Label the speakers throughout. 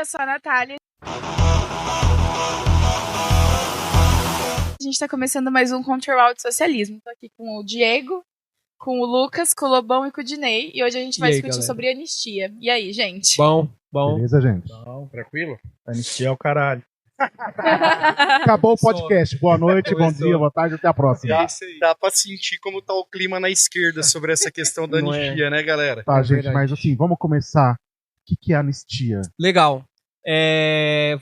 Speaker 1: sou a Natália. A gente tá começando mais um Control de Socialismo. Tô aqui com o Diego, com o Lucas, com o Lobão e com o Dinei. E hoje a gente vai discutir sobre anistia. E aí, gente?
Speaker 2: Bom.
Speaker 3: Beleza, gente?
Speaker 2: Bom, tranquilo? Anistia é o caralho.
Speaker 3: Acabou o podcast. Boa noite, bom dia, boa tarde, até a próxima.
Speaker 2: Dá pra sentir como tá o clima na esquerda sobre essa questão da anistia, né, galera?
Speaker 3: Tá, gente, verdade. Mas assim, vamos começar. O que é anistia?
Speaker 4: Legal.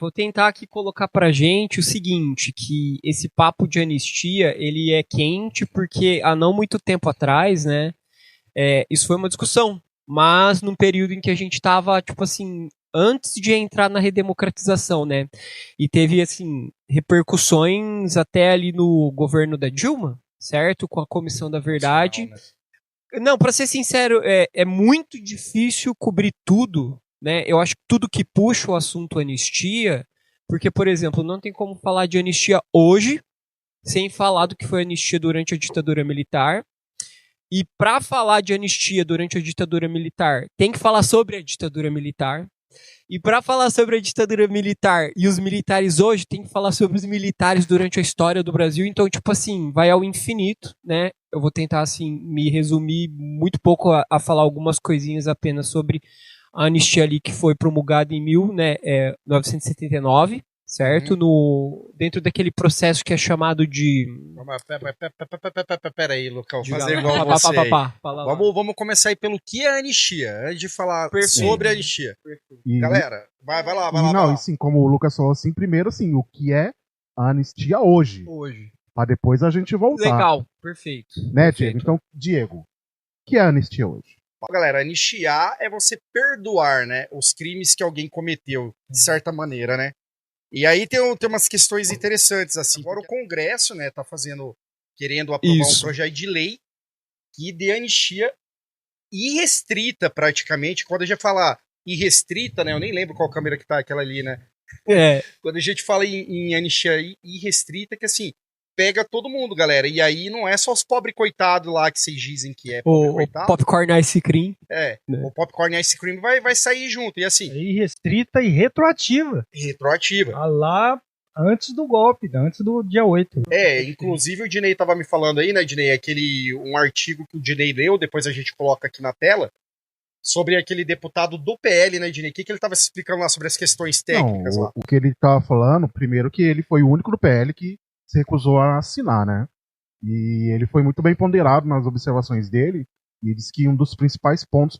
Speaker 4: Vou tentar aqui colocar pra gente o seguinte, que esse papo de anistia, ele é quente porque há não muito tempo atrás, né, isso foi uma discussão, mas num período em que a gente tava, tipo assim, antes de entrar na redemocratização, né, e teve, assim, repercussões até ali no governo da Dilma, certo? Com a Comissão da Verdade. Não, pra ser sincero, é muito difícil cobrir tudo, né? Eu acho que tudo que puxa o assunto anistia, porque, por exemplo, não tem como falar de anistia hoje sem falar do que foi a anistia durante a ditadura militar. E para falar de anistia durante a ditadura militar, tem que falar sobre a ditadura militar. E para falar sobre a ditadura militar e os militares hoje, tem que falar sobre os militares durante a história do Brasil. Então, tipo assim, vai ao infinito, né? Eu vou tentar, assim, me resumir muito pouco a falar algumas coisinhas apenas sobre a anistia ali que foi promulgada em 1979, certo? Dentro daquele processo que é chamado de...
Speaker 2: Pera aí, Lucão, fazer igual você aí. Vamos começar aí pelo que é anistia, antes de falar sobre a anistia. Galera, vai lá.
Speaker 3: Não, assim, como o Lucas falou, assim, primeiro, assim, o que é a anistia hoje. Pra depois a gente voltar.
Speaker 4: Legal, perfeito.
Speaker 3: Né, Diego? Então, Diego, o que é a anistia hoje?
Speaker 2: Galera, anistiar é você perdoar, né, os crimes que alguém cometeu, de certa maneira, né? E aí tem umas questões interessantes, assim. Agora o Congresso, né, tá querendo aprovar um projeto de lei que dê anistia irrestrita, praticamente. Quando a gente fala irrestrita, né, eu nem lembro qual câmera que tá aquela ali, né? Quando a gente fala em anistia irrestrita, que assim, pega todo mundo, galera. E aí não é só os pobres coitados lá que vocês dizem que é pobre coitado.
Speaker 4: O popcorn ice cream.
Speaker 2: O popcorn ice cream vai sair junto. E assim...
Speaker 5: É irrestrita e retroativa. Lá antes do golpe, antes do dia 8.
Speaker 2: Inclusive o Dinei tava me falando aí, né, Dinei? Um artigo que o Dinei leu, depois a gente coloca aqui na tela, sobre aquele deputado do PL, né, Dinei? O que ele tava explicando lá sobre as questões técnicas lá?
Speaker 3: O que ele tava falando, primeiro que ele foi o único do PL que se recusou a assinar, né? E ele foi muito bem ponderado nas observações dele e disse que um dos principais pontos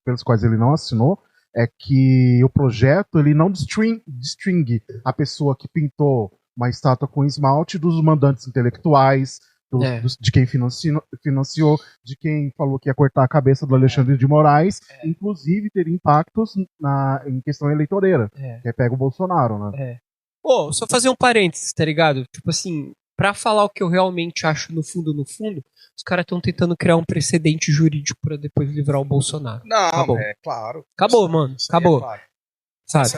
Speaker 3: pelos quais ele não assinou é que o projeto ele não distingue a pessoa que pintou uma estátua com esmalte dos mandantes intelectuais, de quem financiou, de quem falou que ia cortar a cabeça do Alexandre de Moraes, inclusive ter impactos em questão eleitoreira, que é pega o Bolsonaro, né?
Speaker 4: Só fazer um parênteses, tá ligado? Tipo assim, pra falar o que eu realmente acho no fundo, os caras estão tentando criar um precedente jurídico pra depois livrar o Bolsonaro.
Speaker 2: Não,
Speaker 4: acabou.
Speaker 2: Claro.
Speaker 4: Acabou, mano. Acabou.
Speaker 2: Claro.
Speaker 4: Sabe?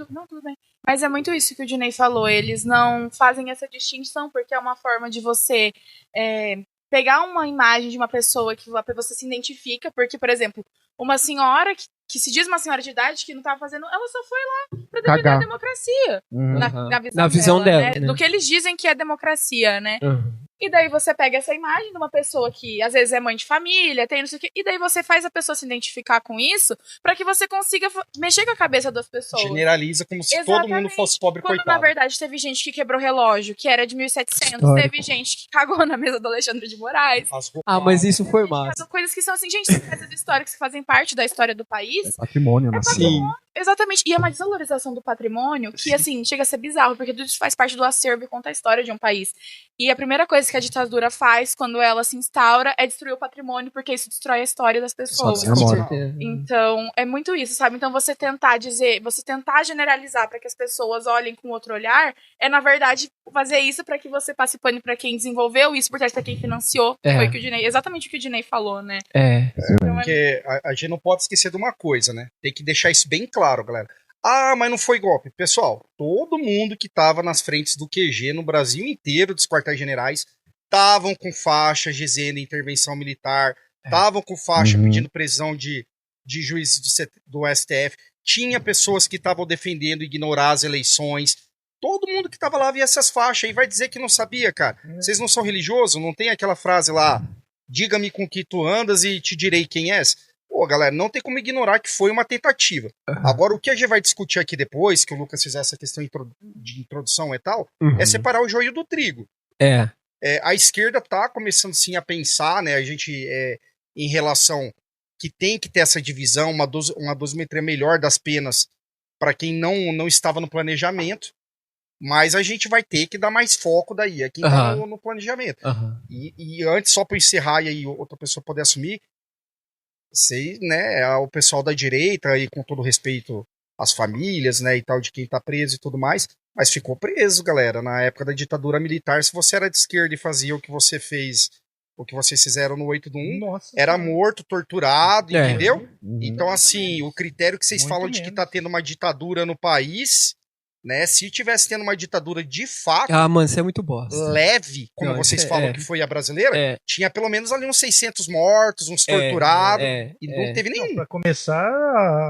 Speaker 1: Não, tudo bem. Mas é muito isso que o Dinei falou. Eles não fazem essa distinção porque é uma forma de você pegar uma imagem de uma pessoa que você se identifica. Porque, por exemplo, uma senhora que se diz uma senhora de idade que não estava fazendo, ela só foi lá pra defender a democracia. Na visão dela, né? Do que eles dizem que é democracia, né? E daí você pega essa imagem de uma pessoa que às vezes é mãe de família, tem não sei o quê, e daí você faz a pessoa se identificar com isso pra que você consiga mexer com a cabeça das pessoas.
Speaker 2: Generaliza como se todo mundo fosse pobre
Speaker 1: coitado. Quando na verdade teve gente que quebrou relógio, que era de 1700, teve gente que cagou na mesa do Alexandre de Moraes.
Speaker 4: Mas isso foi massa.
Speaker 1: São coisas que são assim, gente, coisas históricas que fazem parte da história do país.
Speaker 3: É patrimônio, né?
Speaker 4: Sim.
Speaker 1: Exatamente. E é uma desvalorização do patrimônio que, assim, chega a ser bizarro, porque tudo isso faz parte do acervo e conta a história de um país. E a primeira coisa que a ditadura faz quando ela se instaura é destruir o patrimônio, porque isso destrói a história das pessoas. Então, é muito isso, sabe? Então, você tentar generalizar para que as pessoas olhem com outro olhar, é, na verdade, fazer isso para que você passe pano para quem desenvolveu isso, por trás para quem financiou. Foi exatamente o que o Dinei falou, né?
Speaker 2: Então, porque a gente não pode esquecer de uma coisa, né? Tem que deixar isso bem claro, galera. Mas não foi golpe. Pessoal, todo mundo que tava nas frentes do QG no Brasil inteiro, dos quartéis generais, estavam com faixa dizendo intervenção militar, estavam com faixa pedindo prisão de juízes do STF, tinha pessoas que estavam defendendo ignorar as eleições. Todo mundo que tava lá via essas faixas e vai dizer que não sabia, cara. Vocês não são religiosos? Não tem aquela frase lá, diga-me com que tu andas e te direi quem és? Pô, galera, não tem como ignorar que foi uma tentativa. Agora, o que a gente vai discutir aqui depois, que o Lucas fizer essa questão de introdução e tal, é separar o joio do trigo. A esquerda tá começando, sim, a pensar, né, a gente, em relação que tem que ter essa divisão, uma dosimetria melhor das penas para quem não estava no planejamento, mas a gente vai ter que dar mais foco daí, a quem tá no planejamento. E antes, só para encerrar e aí outra pessoa poder assumir, sei, né, o pessoal da direita, e com todo respeito às famílias, né, e tal, de quem tá preso e tudo mais, mas ficou preso, galera, na época da ditadura militar. Se você era de esquerda e fazia o que você fez, o que vocês fizeram no 8 do 1, era morto, torturado, entendeu? Então, assim, o critério que vocês falam de que tá tendo uma ditadura no país, né, se tivesse tendo uma ditadura de fato,
Speaker 4: mano, isso é muito bosta.
Speaker 2: Leve, como vocês falam que foi a brasileira, tinha pelo menos ali uns 600 mortos, uns torturados, e não teve nenhum.
Speaker 5: Pra começar,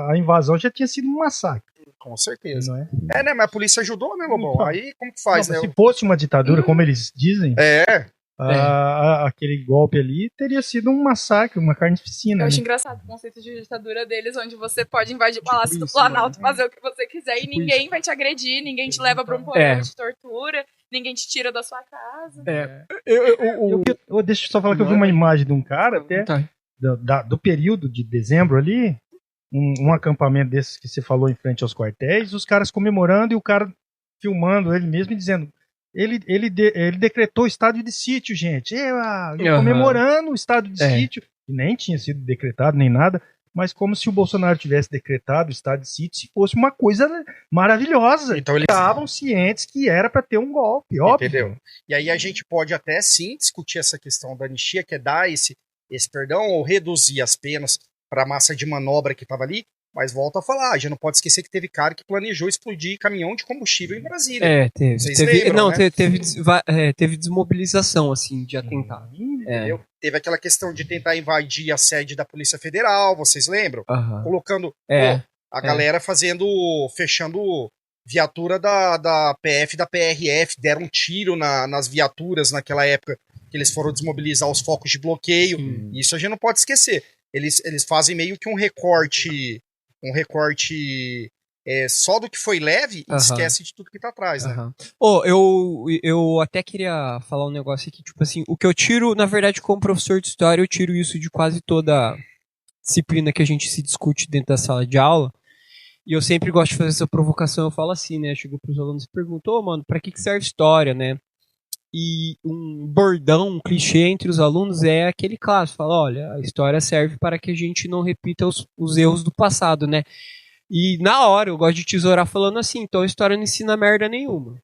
Speaker 5: a invasão já tinha sido um massacre.
Speaker 2: Com certeza. Não é? Né, mas a polícia ajudou, né, Lobão? Então, aí como que faz, né?
Speaker 5: Se fosse uma ditadura, como eles dizem, aquele golpe ali teria sido um massacre, uma carnificina.
Speaker 1: Eu acho engraçado o conceito de ditadura deles, onde você pode invadir o Palácio do Planalto, fazer o que você quiser e ninguém vai te agredir, ninguém te leva pra um programa de tortura, ninguém te tira da sua casa.
Speaker 5: Deixa eu só falar que eu vi uma imagem de um cara até do período de dezembro ali, um acampamento desses que você falou em frente aos quartéis, os caras comemorando e o cara filmando ele mesmo e dizendo: ele decretou estado de sítio, gente. Comemorando o estado de sítio, que nem tinha sido decretado nem nada, mas como se o Bolsonaro tivesse decretado o estado de sítio se fosse uma coisa maravilhosa.
Speaker 2: Então eles
Speaker 5: estavam cientes que era para ter um golpe, óbvio.
Speaker 2: Entendeu? E aí a gente pode até sim discutir essa questão da anistia, que é dar esse perdão ou reduzir as penas para a massa de manobra que estava ali, mas volto a falar, a gente não pode esquecer que teve cara que planejou explodir caminhão de combustível em Brasília.
Speaker 4: Teve desmobilização, assim, de atentado.
Speaker 2: Entendeu? Teve aquela questão de tentar invadir a sede da Polícia Federal, vocês lembram? Colocando a galera fechando viatura da PF e da PRF, deram um tiro nas viaturas naquela época, que eles foram desmobilizar os focos de bloqueio. Isso a gente não pode esquecer. Eles fazem meio que um recorte só do que foi leve e esquece de tudo que tá atrás, né?
Speaker 4: Eu até queria falar um negócio aqui, tipo assim, o que eu tiro, na verdade, como professor de história, eu tiro isso de quase toda disciplina que a gente se discute dentro da sala de aula, e eu sempre gosto de fazer essa provocação, eu falo assim, né, chego pros alunos e pergunto, mano, pra que serve história, né? E um bordão, um clichê entre os alunos é aquele clássico, fala, olha, a história serve para que a gente não repita os erros do passado, né? E na hora eu gosto de tesourar falando assim, então a história não ensina merda nenhuma.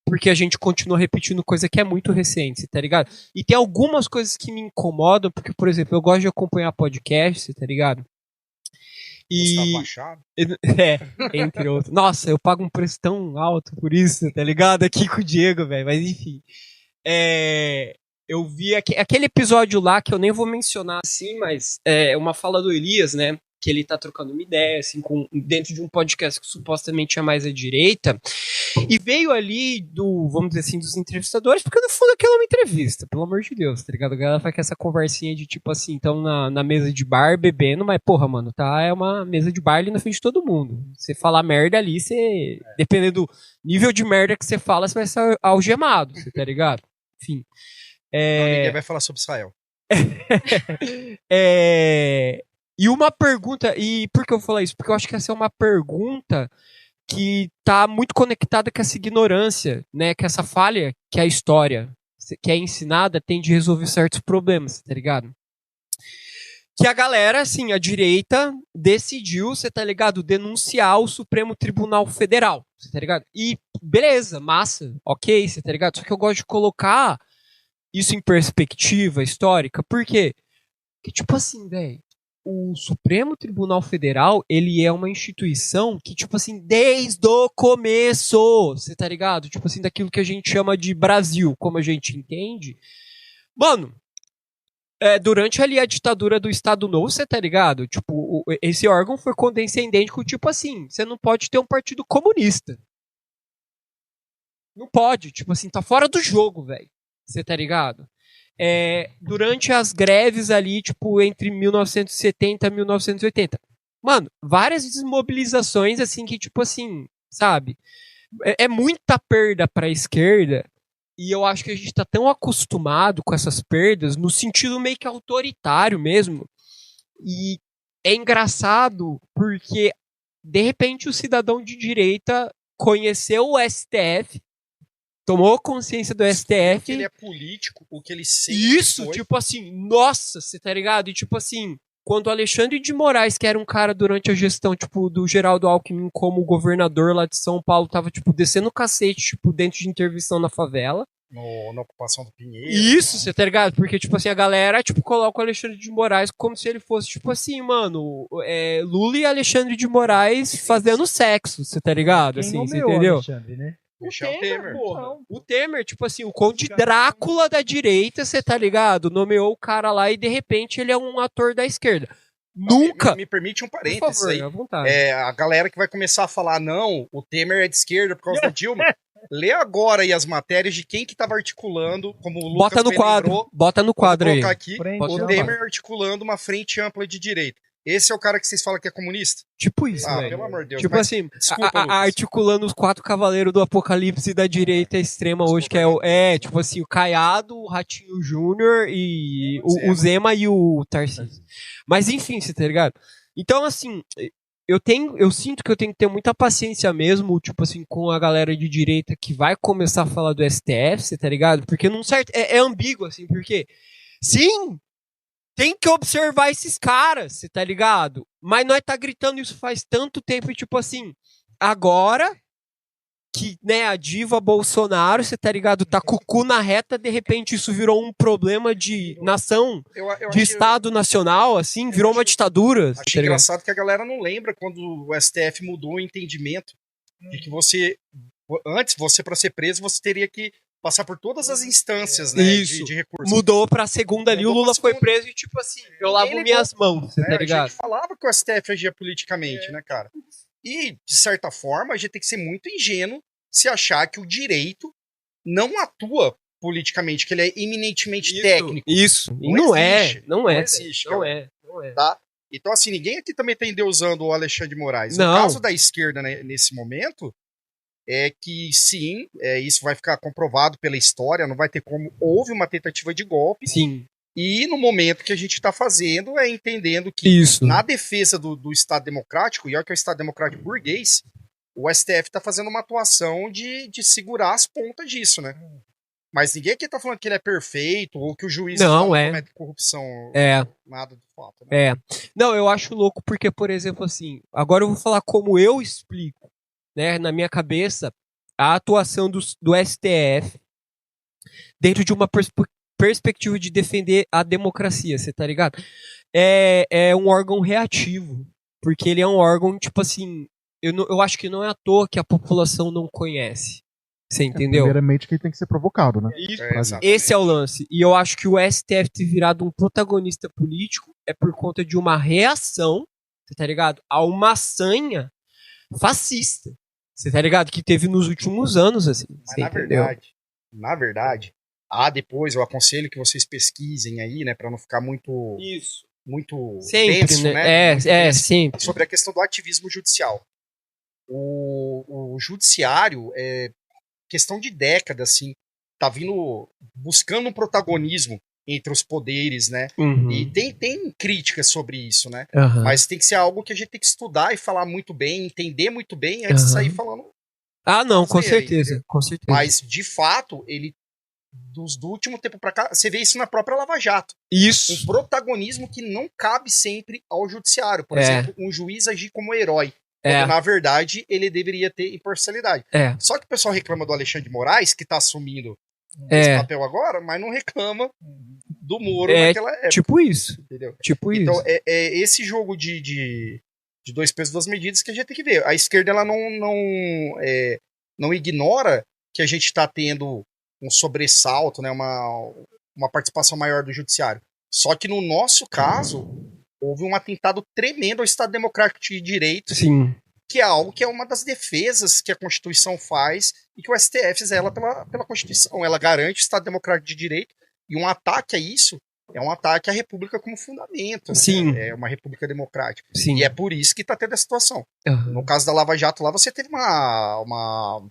Speaker 4: Porque a gente continua repetindo coisa que é muito recente, tá ligado? E tem algumas coisas que me incomodam, porque, por exemplo, eu gosto de acompanhar podcast, tá ligado? Entre outros. Nossa, eu pago um preço tão alto por isso, tá ligado? Aqui com o Diego, velho. Mas enfim. Eu vi aquele episódio lá que eu nem vou mencionar assim, mas é uma fala do Elias, né? Que ele tá trocando uma ideia, assim, dentro de um podcast que supostamente é mais à direita. E veio ali vamos dizer assim, dos entrevistadores, porque no fundo aquilo é uma entrevista, pelo amor de Deus, tá ligado? A galera faz com essa conversinha de tipo assim, então na mesa de bar bebendo, mas porra, mano, é uma mesa de bar ali na frente de todo mundo. Você falar merda ali, dependendo do nível de merda que você fala, você vai ser algemado, você tá ligado? Enfim.
Speaker 2: Ninguém vai falar sobre Israel.
Speaker 4: E uma pergunta, e por que eu vou falar isso? Porque eu acho que essa é uma pergunta que tá muito conectada com essa ignorância, né? Com essa falha que a história, que é ensinada, tem de resolver certos problemas, tá ligado? Que a galera, assim, a direita decidiu, você tá ligado? Denunciar o Supremo Tribunal Federal, você tá ligado? E beleza, massa, ok, você tá ligado? Só que eu gosto de colocar isso em perspectiva histórica, por quê? Porque, tipo assim, velho, o Supremo Tribunal Federal, ele é uma instituição que, tipo assim, desde o começo, você tá ligado? Tipo assim, daquilo que a gente chama de Brasil, como a gente entende. Mano, durante ali a ditadura do Estado Novo, você tá ligado? Tipo, esse órgão foi condescendente com, tipo assim, você não pode ter um partido comunista. Não pode, tipo assim, tá fora do jogo, velho. Você tá ligado? Durante as greves ali, tipo, entre 1970 e 1980. Mano, várias desmobilizações, assim, que, tipo assim, sabe? É muita perda pra esquerda. E eu acho que a gente tá tão acostumado com essas perdas, no sentido meio que autoritário mesmo. E é engraçado porque, de repente, o cidadão de direita conheceu o STF, tomou consciência do STF.
Speaker 2: Que ele é político, o que ele sempre
Speaker 4: Isso,
Speaker 2: foi.
Speaker 4: tipo assim, nossa, você tá ligado? E tipo assim, quando o Alexandre de Moraes, que era um cara durante a gestão, tipo, do Geraldo Alckmin como governador lá de São Paulo, tava, tipo, descendo o cacete, tipo, dentro de intervenção na favela.
Speaker 2: Na ocupação do Pinheiro.
Speaker 4: Isso, você tá ligado? Porque, tipo assim, a galera, tipo, coloca o Alexandre de Moraes como se ele fosse, tipo assim, mano, Lula e Alexandre de Moraes fazendo sexo, você tá ligado? Assim, você entendeu?
Speaker 5: Alexandre, né?
Speaker 2: Michel Temer.
Speaker 4: Porra. O Temer, tipo assim, o Conde Drácula da direita, você tá ligado? Nomeou o cara lá e de repente ele é um ator da esquerda. Nunca!
Speaker 2: Me permite um
Speaker 4: Por
Speaker 2: parênteses
Speaker 4: favor,
Speaker 2: aí.
Speaker 4: à vontade.
Speaker 2: A galera que vai começar a falar, não, o Temer é de esquerda por causa da Dilma. Lê agora aí as matérias de quem que tava articulando, como o Lucas
Speaker 4: Bota no
Speaker 2: bem
Speaker 4: quadro,
Speaker 2: lembrou.
Speaker 4: bota no quadro
Speaker 2: Vou
Speaker 4: aí.
Speaker 2: colocar aqui,
Speaker 5: Bota
Speaker 2: o
Speaker 5: no
Speaker 2: Temer
Speaker 4: quadro.
Speaker 2: articulando uma frente ampla de direita. Esse é o cara que vocês falam que é comunista?
Speaker 4: Tipo isso,
Speaker 2: Ah,
Speaker 4: velho.
Speaker 2: pelo amor de Deus.
Speaker 4: Tipo
Speaker 2: mas
Speaker 4: assim,
Speaker 2: desculpa, Lucas.
Speaker 4: articulando os 4 cavaleiros do apocalipse da direita extrema hoje, que tipo assim, o Caiado, o Ratinho Júnior e o Zema e o Tarcísio. Mas enfim, você tá ligado? Então, assim, eu sinto que eu tenho que ter muita paciência mesmo, tipo assim, com a galera de direita que vai começar a falar do STF, você tá ligado? Porque não certo, é ambíguo, assim, porque sim, tem que observar esses caras, você tá ligado? Mas nós tá gritando isso faz tanto tempo e, tipo assim, agora que, né, a diva Bolsonaro, você tá ligado, tá com o cu na reta, de repente isso virou um problema de nação, de Estado nacional, assim, virou uma ditadura.
Speaker 2: Achei engraçado que a galera não lembra quando o STF mudou o entendimento de que antes, pra ser preso, você teria que passar por todas as instâncias, né, de recursos.
Speaker 4: Mudou pra segunda ali, o Lula foi preso e tipo assim, eu lavo minhas mãos, você tá ligado?
Speaker 2: A gente falava que o STF agia politicamente, né, cara? E, de certa forma, a gente tem que ser muito ingênuo se achar que o direito não atua politicamente, que ele é eminentemente técnico.
Speaker 4: Isso,
Speaker 2: Não
Speaker 4: existe,
Speaker 2: não é. Tá? Então, assim, ninguém aqui também tá endeusando o Alexandre de Moraes.
Speaker 4: Não.
Speaker 2: No caso da esquerda, né, nesse momento, é que sim, isso vai ficar comprovado pela história, não vai ter como. Houve uma tentativa de golpe.
Speaker 4: Sim.
Speaker 2: E no momento que a gente está fazendo é entendendo que na defesa do Estado Democrático, e olha que é o Estado Democrático burguês, o STF está fazendo uma atuação de segurar as pontas disso, né? Mas ninguém aqui tá falando que ele é perfeito ou que o juiz
Speaker 4: não
Speaker 2: comete corrupção. Nada do fato.
Speaker 4: Né? Não, eu acho louco porque, por exemplo, assim, agora eu vou falar como eu explico, né, na minha cabeça, a atuação do STF dentro de uma perspectiva de defender a democracia, você tá ligado? É um órgão reativo, porque ele é um órgão, tipo assim, eu acho que não é à toa que a população não conhece. Você entendeu?
Speaker 3: Primeiramente que ele tem que ser provocado, né?
Speaker 4: Esse é o lance. E eu acho que o STF ter virado um protagonista político é por conta de uma reação, você tá ligado? A uma sanha fascista. Você tá ligado? Que teve nos últimos anos, assim.
Speaker 2: Mas na verdade, depois eu aconselho que vocês pesquisem aí, né, pra não ficar muito...
Speaker 4: Isso.
Speaker 2: Muito
Speaker 4: sempre,
Speaker 2: denso,
Speaker 4: né? Sempre.
Speaker 2: Sobre a questão do ativismo judicial. O judiciário, questão de décadas, assim, tá vindo buscando um protagonismo entre os poderes, né?
Speaker 4: Uhum.
Speaker 2: E tem críticas sobre isso, né?
Speaker 4: Uhum.
Speaker 2: Mas tem que ser algo que a gente tem que estudar e falar muito bem, entender muito bem antes de sair falando.
Speaker 4: Não, com certeza, com certeza.
Speaker 2: Mas, de fato, ele do último tempo pra cá, você vê isso na própria Lava Jato.
Speaker 4: Isso.
Speaker 2: Um protagonismo que não cabe sempre ao judiciário. Por exemplo, um juiz agir como herói. Quando, na verdade, ele deveria ter imparcialidade. Só que o pessoal reclama do Alexandre de Moraes, que tá assumindo esse papel agora, mas não reclama do Moro naquela época.
Speaker 4: Tipo isso.
Speaker 2: Entendeu?
Speaker 4: Tipo
Speaker 2: então,
Speaker 4: isso.
Speaker 2: É esse jogo de dois pesos, duas medidas que a gente tem que ver. A esquerda, ela não ignora que a gente tá tendo um sobressalto, né, uma participação maior do judiciário. Só que no nosso caso, houve um atentado tremendo ao Estado Democrático de Direito,
Speaker 4: Sim.
Speaker 2: que é algo que é uma das defesas que a Constituição faz e que o STF zela pela Constituição. Ela garante o Estado Democrático de Direito, e um ataque a isso é um ataque à República como fundamento.
Speaker 4: Sim.
Speaker 2: Né? É uma República Democrática.
Speaker 4: Sim.
Speaker 2: E é por isso que está tendo a situação.
Speaker 4: Uhum.
Speaker 2: No caso da Lava Jato lá, você teve uma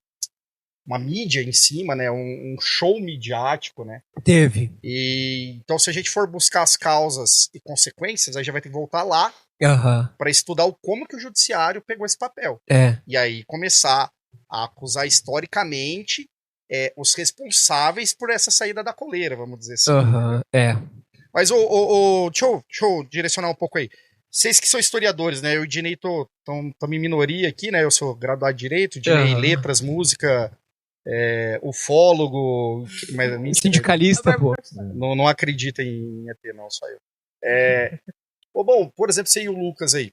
Speaker 2: mídia em cima, né? Um show midiático, né?
Speaker 4: Teve.
Speaker 2: E então, se a gente for buscar as causas e consequências, aí já vai ter que voltar lá para estudar como que o judiciário pegou esse papel. E aí começar a acusar historicamente os responsáveis por essa saída da coleira, vamos dizer assim. Mas deixa eu direcionar um pouco aí. Vocês que são historiadores, né? Eu e o Dinei estamos em minoria aqui, né? Eu sou graduado de Direito, Dinei Letras, Música, ufólogo,
Speaker 4: sindicalista, pô.
Speaker 2: Não acredita em ET, não, só eu. Bom, por exemplo, você e o Lucas aí.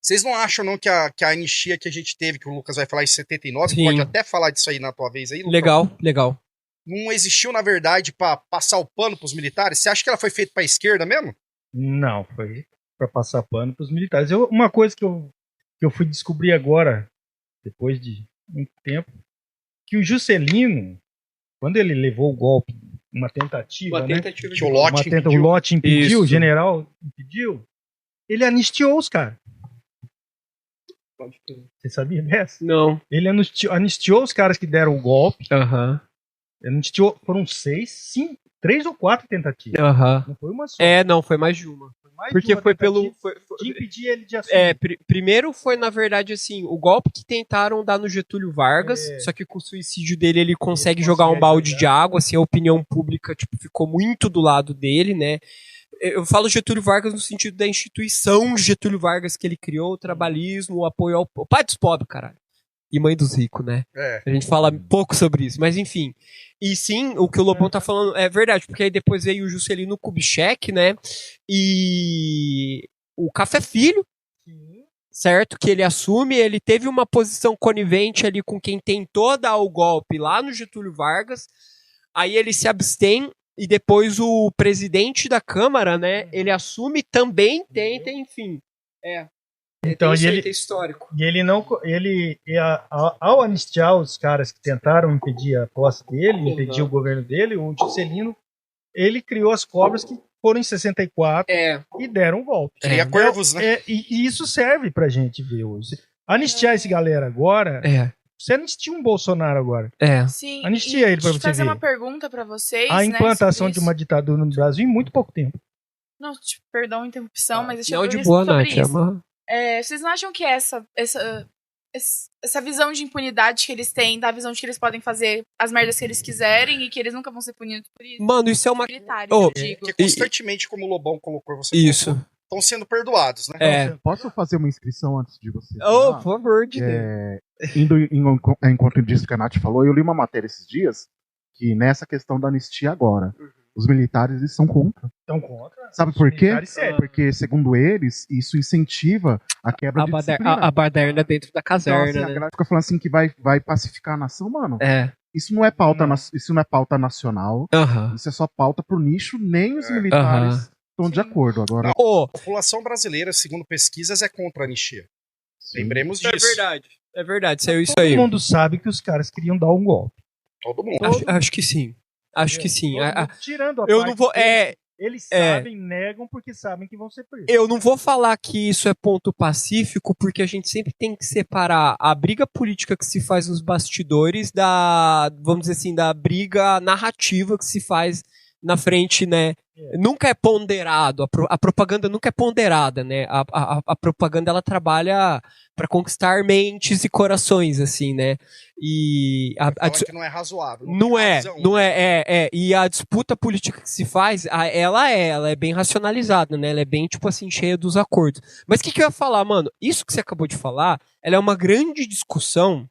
Speaker 2: Vocês não acham não que a anistia que a gente teve, que o Lucas vai falar em 79,
Speaker 4: Sim.
Speaker 2: pode até falar disso aí na tua vez aí, Lucas?
Speaker 4: Legal.
Speaker 2: Não existiu, na verdade, para passar o pano pros militares? Você acha que ela foi feita pra esquerda mesmo?
Speaker 5: Não, foi para passar pano pros militares. Uma coisa que eu fui descobrir agora, depois de muito tempo, que o Juscelino, quando ele levou o golpe, uma tentativa,
Speaker 2: que o
Speaker 5: Lott impediu, o general impediu, ele anistiou os caras. Você sabia dessa?
Speaker 4: Não.
Speaker 5: Ele anistiou os caras que deram o golpe. Ele anistiou, foram 3 ou 4 tentativas.
Speaker 4: Não
Speaker 5: foi uma só.
Speaker 4: Não, foi mais de uma. Porque foi pelo...
Speaker 5: de impedir ele de assumir.
Speaker 4: Primeiro foi, na verdade, assim, o golpe que tentaram dar no Getúlio Vargas, só que com o suicídio dele ele consegue jogar um balde de água, assim, a opinião pública ficou muito do lado dele, né? Eu falo Getúlio Vargas no sentido da instituição Getúlio Vargas que ele criou, o trabalhismo, o apoio ao pai dos pobres, caralho. E mãe dos ricos, né? A gente fala pouco sobre isso, mas enfim. E sim, o que o Lobão tá falando é verdade, porque aí depois veio o Juscelino Kubitschek, né? E o Café Filho, certo? Que ele assume, ele teve uma posição conivente ali com quem tentou dar o golpe lá no Getúlio Vargas, aí ele se abstém, e depois o presidente da Câmara, né? Ele assume, também tenta, enfim.
Speaker 5: Então,
Speaker 4: histórico.
Speaker 5: E ele não. Ao anistiar os caras que tentaram impedir a posse dele, impedir o governo dele, o Juscelino, ele criou as cobras que foram em 64 e deram um golpe.
Speaker 2: Cria corvos, né?
Speaker 5: E isso serve pra gente ver hoje. Anistiar esse galera agora. Você anistia um Bolsonaro agora.
Speaker 1: Sim.
Speaker 5: Anistia ele pra você ver.
Speaker 1: Fazer uma pergunta pra vocês.
Speaker 5: A implantação de uma ditadura no Brasil em muito pouco tempo.
Speaker 1: Não, perdão a interrupção, mas deixa eu
Speaker 4: ver de boa, Nath.
Speaker 1: Vocês não acham que essa visão de impunidade que eles têm, da visão de que eles podem fazer as merdas que eles quiserem e que eles nunca vão ser punidos por isso?
Speaker 4: Mano, isso é uma...
Speaker 2: Que constantemente, como o Lobão colocou, estão sendo perdoados, né?
Speaker 3: Posso fazer uma inscrição antes de você?
Speaker 4: Por favor,
Speaker 3: indo em encontro disso que a Nath falou, eu li uma matéria esses dias que nessa questão da anistia agora, os militares eles são contra.
Speaker 5: Estão contra?
Speaker 3: Sabe por quê? Porque, segundo eles, isso incentiva a quebra de disciplina.
Speaker 4: A baderna dentro da caserna,
Speaker 3: então, assim,
Speaker 4: né?
Speaker 3: a galera fica falando assim que vai pacificar a nação, mano. Isso não é pauta, isso não é pauta nacional. Isso é só pauta pro nicho, nem os militares estão de acordo. Agora,
Speaker 2: a população brasileira, segundo pesquisas, é contra a anistia. Lembremos disso.
Speaker 4: É verdade, saiu isso aí.
Speaker 5: Todo mundo sabe que os caras queriam dar um golpe.
Speaker 2: Todo mundo.
Speaker 4: Acho que sim. Acho que sim.
Speaker 5: Tirando a
Speaker 4: eu
Speaker 5: parte
Speaker 4: não vou.
Speaker 5: Eles sabem, negam porque sabem que vão ser presos.
Speaker 4: Eu não vou falar que isso é ponto pacífico, porque a gente sempre tem que separar a briga política que se faz nos bastidores da, vamos dizer assim, da briga narrativa que se faz na frente, né? Nunca é ponderado, a propaganda nunca é ponderada, né? A propaganda ela trabalha para conquistar mentes e corações, assim, né? E
Speaker 2: que não é razoável.
Speaker 4: Não é. E a disputa política que se faz, ela é bem racionalizada, né? Ela é bem, tipo assim, cheia dos acordos. Mas o que eu ia falar, mano? Isso que você acabou de falar, ela é uma grande discussão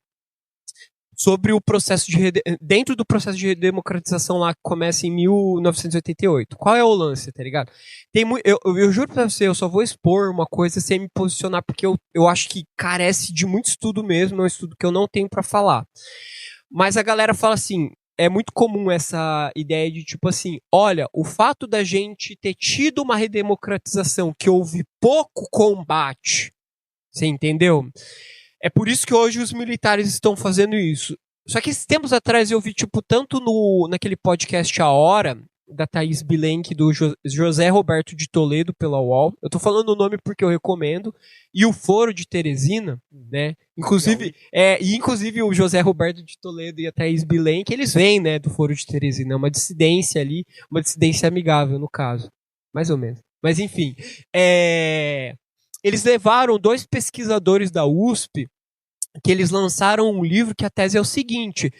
Speaker 4: sobre o processo dentro do processo de redemocratização lá que começa em 1988. Qual é o lance, tá ligado? Eu juro pra você, eu só vou expor uma coisa sem me posicionar, porque eu acho que carece de muito estudo mesmo, é um estudo que eu não tenho pra falar. Mas a galera fala assim, é muito comum essa ideia de tipo assim, olha, o fato da gente ter tido uma redemocratização que houve pouco combate, você entendeu? É por isso que hoje os militares estão fazendo isso. Só que esses tempos atrás eu vi, tipo, tanto naquele podcast A Hora, da Thaís Bilenque, do José Roberto de Toledo, pela UOL. Eu tô falando o nome porque eu recomendo. E o Foro de Teresina, né? Inclusive o José Roberto de Toledo e a Thaís Bilenque, eles vêm, né, do Foro de Teresina. É uma dissidência ali, uma dissidência amigável, no caso. Mais ou menos. Mas, enfim. Eles levaram 2 pesquisadores da USP, que eles lançaram um livro que a tese é o seguinte...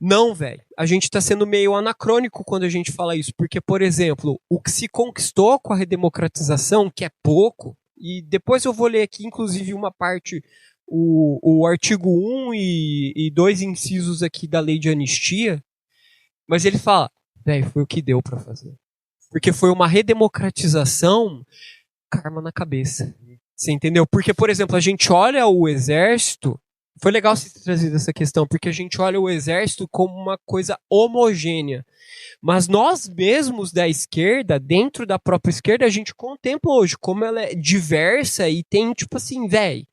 Speaker 4: Não, velho. A gente tá sendo meio anacrônico quando a gente fala isso. Porque, por exemplo, o que se conquistou com a redemocratização, que é pouco, e depois eu vou ler aqui, inclusive, uma parte, o artigo 1 e 2 incisos aqui da lei de anistia, mas ele fala, velho, foi o que deu pra fazer. Porque foi uma redemocratização, karma na cabeça. Você entendeu? Porque, por exemplo, a gente olha o exército. Foi legal você ter trazido essa questão, porque a gente olha o exército como uma coisa homogênea. Mas nós mesmos da esquerda, dentro da própria esquerda, a gente contempla hoje como ela é diversa e tem, tipo assim, velho,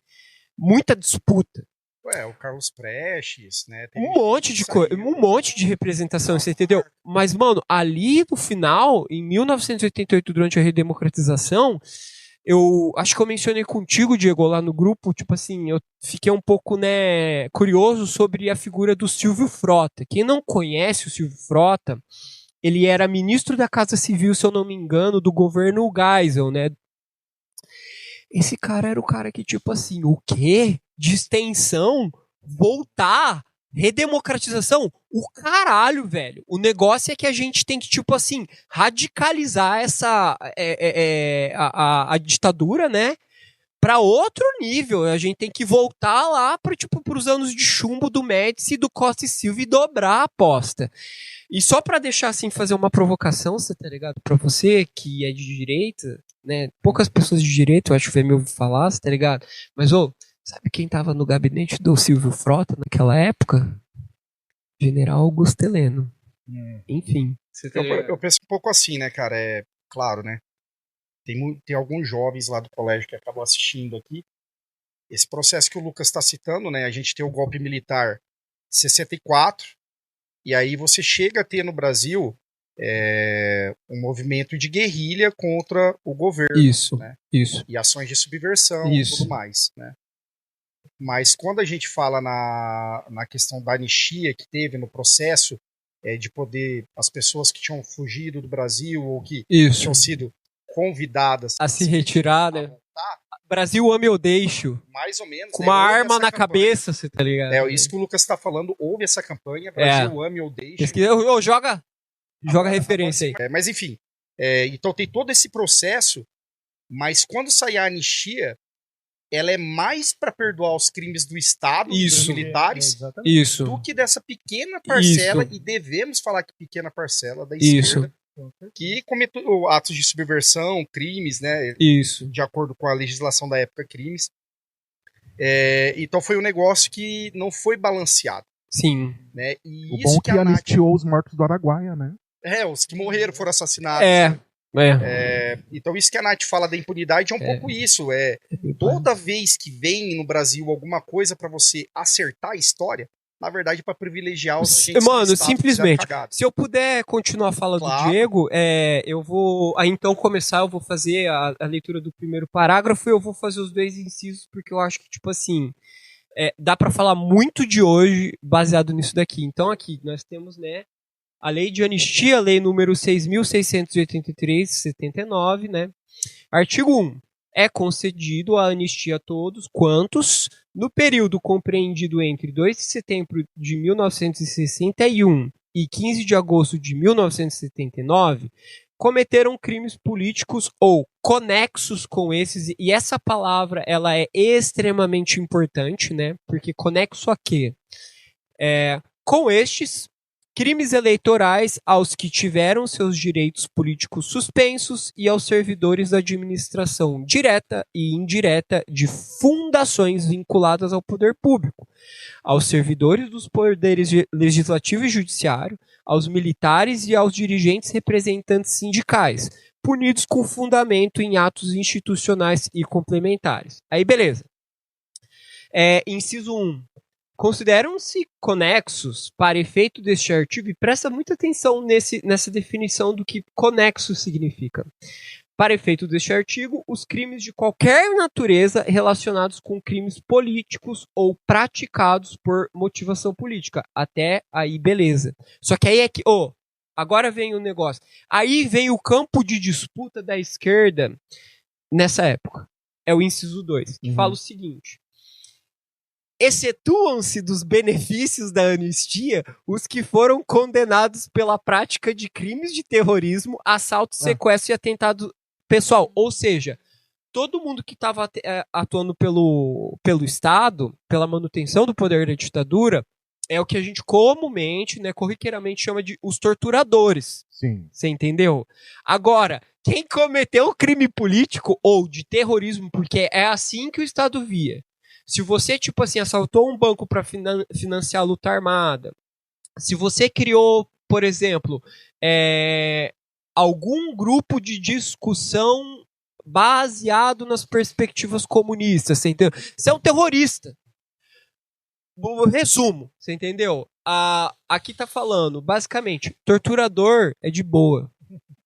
Speaker 4: muita disputa.
Speaker 2: O Carlos Prestes, né?
Speaker 4: Um monte de coisa, um monte de representação, você entendeu? Mas, mano, ali no final, em 1988, durante a redemocratização... Eu acho que eu mencionei contigo, Diego, lá no grupo, tipo assim, eu fiquei um pouco, né, curioso sobre a figura do Silvio Frota. Quem não conhece o Silvio Frota, ele era ministro da Casa Civil, se eu não me engano, do governo Geisel, né? Esse cara era o cara que, tipo assim, o quê? De extensão? Voltar? Redemocratização? O caralho, velho. O negócio é que a gente tem que, tipo assim, radicalizar a ditadura, né? Pra outro nível. A gente tem que voltar lá pros anos de chumbo do Médici e do Costa e Silva e dobrar a aposta. E só pra deixar, assim, fazer uma provocação, você tá ligado? Pra você que é de direita, né? Poucas pessoas de direita, eu acho que vai me ouvir falar, você tá ligado? Mas, sabe quem tava no gabinete do Silvio Frota naquela época? General Augusto Heleno. Enfim.
Speaker 2: Eu penso um pouco assim, né, cara? É claro, né? Tem alguns jovens lá do colégio que acabam assistindo aqui. Esse processo que o Lucas está citando, né? A gente tem o golpe militar de 64, e aí você chega a ter no Brasil um movimento de guerrilha contra o governo.
Speaker 4: Isso,
Speaker 2: né?
Speaker 4: isso.
Speaker 2: E ações de subversão e tudo mais, né? Mas quando a gente fala na questão da anistia que teve no processo de poder, as pessoas que tinham fugido do Brasil ou que tinham sido convidadas
Speaker 4: a se retirar, né? Brasil ame ou deixo.
Speaker 2: Mais ou menos.
Speaker 4: Com uma arma na cabeça, você tá ligado?
Speaker 2: Isso que o Lucas tá falando, houve essa campanha, Brasil ame ou deixo.
Speaker 4: Joga a referência aí.
Speaker 2: Mas enfim, então tem todo esse processo, mas quando sair a anistia, ela é mais para perdoar os crimes do Estado, dos militares, do que dessa pequena parcela, e devemos falar que pequena parcela da esquerda, que cometeu atos de subversão, crimes, né? De acordo com a legislação da época, crimes. Então foi um negócio que não foi balanceado.
Speaker 4: Sim.
Speaker 2: Né? E
Speaker 3: o bom que anistiou os mortos do Araguaia, né?
Speaker 2: Os que morreram foram assassinados. Né? Então isso que a Nath fala da impunidade é um pouco isso. Toda vez que vem no Brasil alguma coisa pra você acertar a história, na verdade, para privilegiar os agentes.
Speaker 4: Mano, simplesmente. Se eu puder continuar a fala do Diego, eu vou. Aí então começar, eu vou fazer a leitura do primeiro parágrafo e eu vou fazer os 2 incisos, porque eu acho que, tipo assim, dá pra falar muito de hoje baseado nisso daqui. Então, aqui, nós temos, né, a lei de anistia, lei número 6.683/79, né? Artigo 1. É concedido a anistia a todos quantos, no período compreendido entre 2 de setembro de 1961 e 15 de agosto de 1979, cometeram crimes políticos ou conexos com esses, e essa palavra ela é extremamente importante, né? Porque conexo a quê? Com estes crimes eleitorais aos que tiveram seus direitos políticos suspensos e aos servidores da administração direta e indireta de fundações vinculadas ao poder público, aos servidores dos poderes legislativo e judiciário, aos militares e aos dirigentes representantes sindicais, punidos com fundamento em atos institucionais e complementares. Aí, beleza. Inciso 1. Consideram-se conexos para efeito deste artigo, e presta muita atenção nessa definição do que conexo significa. Para efeito deste artigo, os crimes de qualquer natureza relacionados com crimes políticos ou praticados por motivação política. Até aí, beleza. Só que aí é que... agora vem o negócio. Aí vem o campo de disputa da esquerda nessa época. É o inciso 2, que fala o seguinte: excetuam-se dos benefícios da anistia os que foram condenados pela prática de crimes de terrorismo, assalto, sequestro e atentado pessoal. Ou seja, todo mundo que estava atuando pelo Estado, pela manutenção do poder da ditadura, é o que a gente comumente, né, corriqueiramente chama de os torturadores.
Speaker 3: Sim.
Speaker 4: Você entendeu? Agora, quem cometeu crime político ou de terrorismo, porque é assim que o Estado via. Se você, tipo assim, assaltou um banco para financiar a luta armada, se você criou, por exemplo, algum grupo de discussão baseado nas perspectivas comunistas, você entendeu? Você é um terrorista. Resumo, você entendeu? Aqui tá falando, basicamente, torturador é de boa.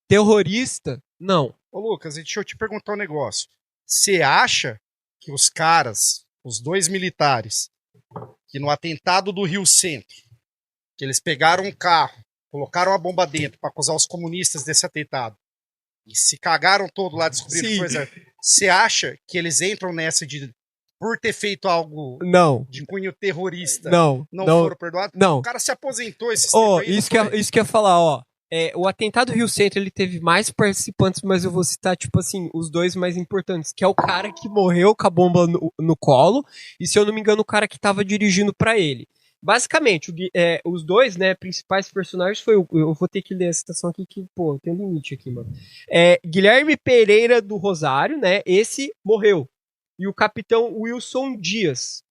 Speaker 4: Terrorista, não.
Speaker 2: Ô Lucas, deixa eu te perguntar um negócio. Você acha que os caras, os 2 militares, que no atentado do Rio Centro, que eles pegaram um carro, colocaram a bomba dentro para acusar os comunistas desse atentado, e se cagaram todo lá, descobrindo que foi exército, você acha que eles entram nessa de, por ter feito algo de cunho terrorista, não foram perdoados?
Speaker 4: Não.
Speaker 2: O cara se aposentou esse
Speaker 4: isso que eu ia falar, o atentado Rio Centro, ele teve mais participantes, mas eu vou citar, tipo assim, os 2 mais importantes, que é o cara que morreu com a bomba no colo, e se eu não me engano, o cara que tava dirigindo pra ele. Basicamente, os 2, né, principais personagens foi eu vou ter que ler a citação aqui que, pô, tem um limite aqui, mano. Guilherme Pereira do Rosário, né, esse morreu. E o capitão Wilson Dias.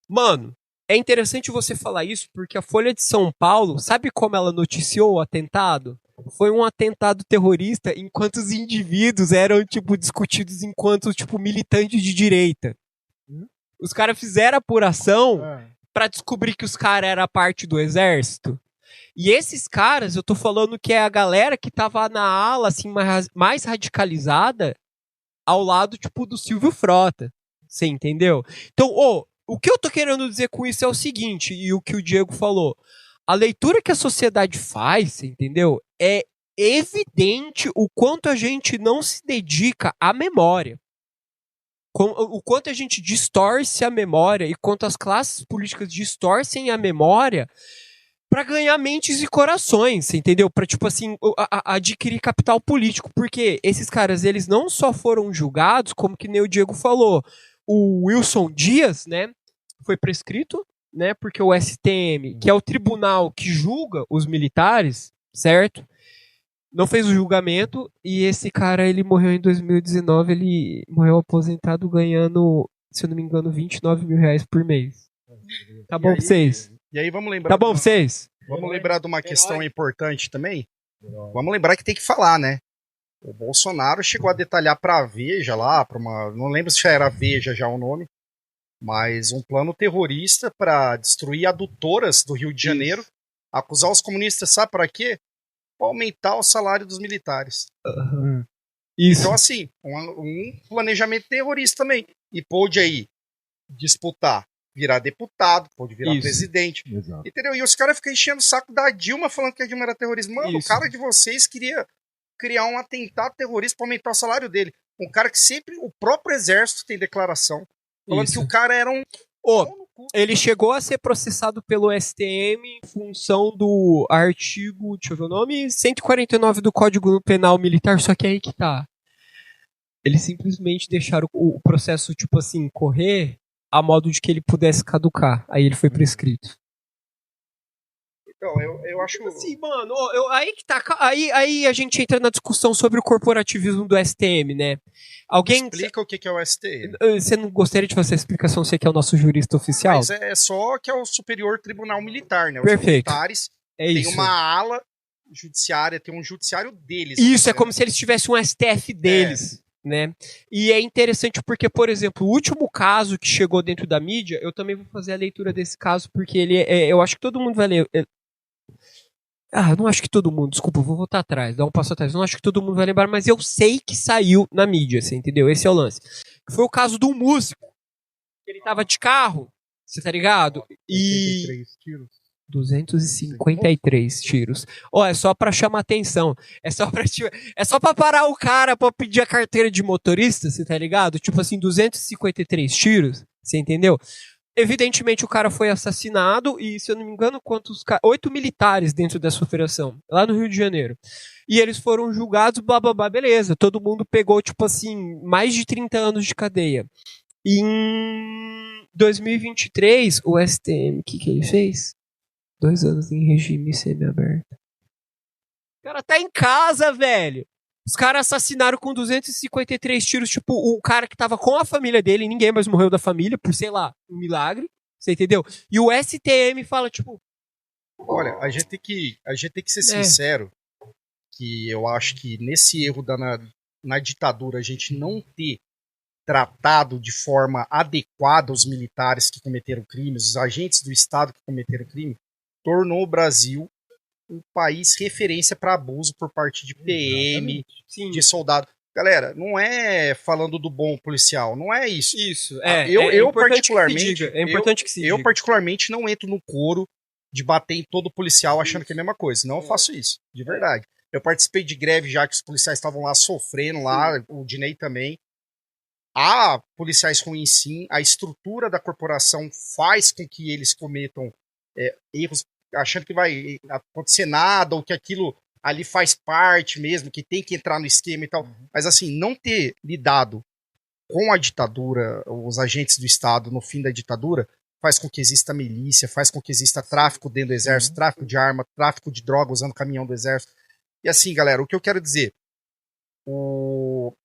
Speaker 4: Mano, é interessante você falar isso porque a Folha de São Paulo, sabe como ela noticiou o atentado? Foi um atentado terrorista enquanto os indivíduos eram, tipo, discutidos enquanto, tipo, militantes de direita. Os caras fizeram apuração pra descobrir que os caras eram parte do exército. E esses caras, eu tô falando que é a galera que tava na ala, assim, mais radicalizada ao lado, tipo, do Silvio Frota. Você entendeu? Então, o que eu tô querendo dizer com isso é o seguinte, e o que o Diego falou. A leitura que a sociedade faz, você entendeu? É evidente o quanto a gente não se dedica à memória. O quanto a gente distorce a memória e quanto as classes políticas distorcem a memória para ganhar mentes e corações, você entendeu? Para, tipo assim, adquirir capital político. Porque esses caras, eles não só foram julgados, como que nem o Diego falou, o Wilson Dias, né, foi prescrito, né, porque o STM, que é o tribunal que julga os militares, certo? Não fez o julgamento, e esse cara, ele morreu em 2019, ele morreu aposentado ganhando, se eu não me engano, R$29 mil por mês. Tá bom pra vocês?
Speaker 2: E aí vamos lembrar...
Speaker 4: Tá bom pra vocês?
Speaker 2: Vamos lembrar de uma questão importante também? Vamos lembrar que tem que falar, né? O Bolsonaro chegou a detalhar para a Veja lá, para uma, não lembro se já era Veja já o nome, mas um plano terrorista para destruir adutoras do Rio de Janeiro, acusar os comunistas, sabe para quê? Para aumentar o salário dos militares.
Speaker 4: Isso.
Speaker 2: Então assim, um planejamento terrorista também. E pôde aí disputar, virar deputado, pôde virar presidente.
Speaker 3: Exato.
Speaker 2: Entendeu? E os caras ficam enchendo o saco da Dilma falando que a Dilma era terrorismo. Mano, o cara de vocês queria criar um atentado terrorista para aumentar o salário dele. Um cara que sempre, o próprio exército tem declaração falando que o cara era um...
Speaker 4: Ele chegou a ser processado pelo STM em função do artigo, deixa eu ver o nome, 149 do Código Penal Militar, só que aí que tá. Eles simplesmente deixaram o processo, tipo assim, correr a modo de que ele pudesse caducar. Aí ele foi prescrito.
Speaker 2: Então, eu acho...
Speaker 4: Assim, mano, aí que tá. Aí a gente entra na discussão sobre o corporativismo do STM, né? Alguém...
Speaker 2: Explica o que é o STM.
Speaker 4: Você não gostaria de fazer a explicação, você que é o nosso jurista oficial?
Speaker 2: Mas é só que é o Superior Tribunal Militar, né? Os
Speaker 4: Perfeito.
Speaker 2: militares
Speaker 4: tem
Speaker 2: uma ala judiciária, tem um judiciário deles.
Speaker 4: Isso, é como se eles tivessem um STF deles. Né? E é interessante porque, por exemplo, o último caso que chegou dentro da mídia, eu também vou fazer a leitura desse caso, porque ele eu acho que todo mundo vai ler. Não acho que todo mundo, desculpa, vou voltar atrás, dar um passo atrás. Não acho que todo mundo vai lembrar, mas eu sei que saiu na mídia, você entendeu? Esse é o lance. Foi o caso de um músico. Ele tava de carro, você tá ligado? E
Speaker 3: 83 tiros.
Speaker 4: 253 tiros. É só pra chamar atenção. É só pra parar o cara pra pedir a carteira de motorista, você tá ligado? Tipo assim, 253 tiros, você entendeu? Evidentemente o cara foi assassinado e, se eu não me engano, 8 militares dentro dessa operação, lá no Rio de Janeiro. E eles foram julgados, blá blá blá, beleza. Todo mundo pegou, tipo assim, mais de 30 anos de cadeia. E em 2023, o STM, o que ele fez? 2 anos em regime semiaberto. O cara tá em casa, velho. Os caras assassinaram com 253 tiros, tipo, o cara que tava com a família dele, ninguém mais morreu da família, por, sei lá, um milagre. Você entendeu? E o STM fala, tipo...
Speaker 2: Olha, a gente tem que ser sincero, que eu acho que nesse erro na ditadura, a gente não ter tratado de forma adequada os militares que cometeram crimes, os agentes do Estado que cometeram crime, tornou o Brasil um país referência para abuso por parte de PM, de soldado. Galera, não é falando do bom policial, não é isso.
Speaker 4: Isso,
Speaker 2: eu particularmente,
Speaker 4: é importante que se diga.
Speaker 2: Eu particularmente não entro no coro de bater em todo policial achando que é a mesma coisa. Não faço isso, de verdade. Eu participei de greve já que os policiais estavam lá sofrendo lá, o Dinei também. Há policiais ruins sim, a estrutura da corporação faz com que eles cometam erros achando que vai acontecer nada, ou que aquilo ali faz parte mesmo, que tem que entrar no esquema e tal. Mas assim, não ter lidado com a ditadura, os agentes do Estado no fim da ditadura, faz com que exista milícia, faz com que exista tráfico dentro do exército, tráfico de arma, tráfico de droga usando caminhão do exército. E assim, galera, o que eu quero dizer,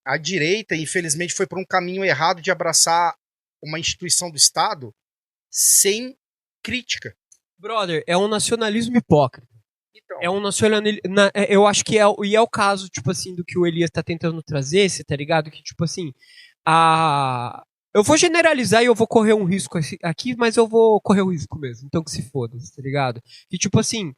Speaker 2: a direita, infelizmente, foi por um caminho errado de abraçar uma instituição do Estado sem crítica.
Speaker 4: Brother, é um nacionalismo hipócrita. Então. É um nacionalismo. Eu acho que é o caso, tipo assim, do que o Elias tá tentando trazer, você tá ligado? Que, tipo assim, eu vou generalizar e eu vou correr um risco aqui, mas eu vou correr o risco mesmo. Então que se foda, tá ligado? Que, tipo assim,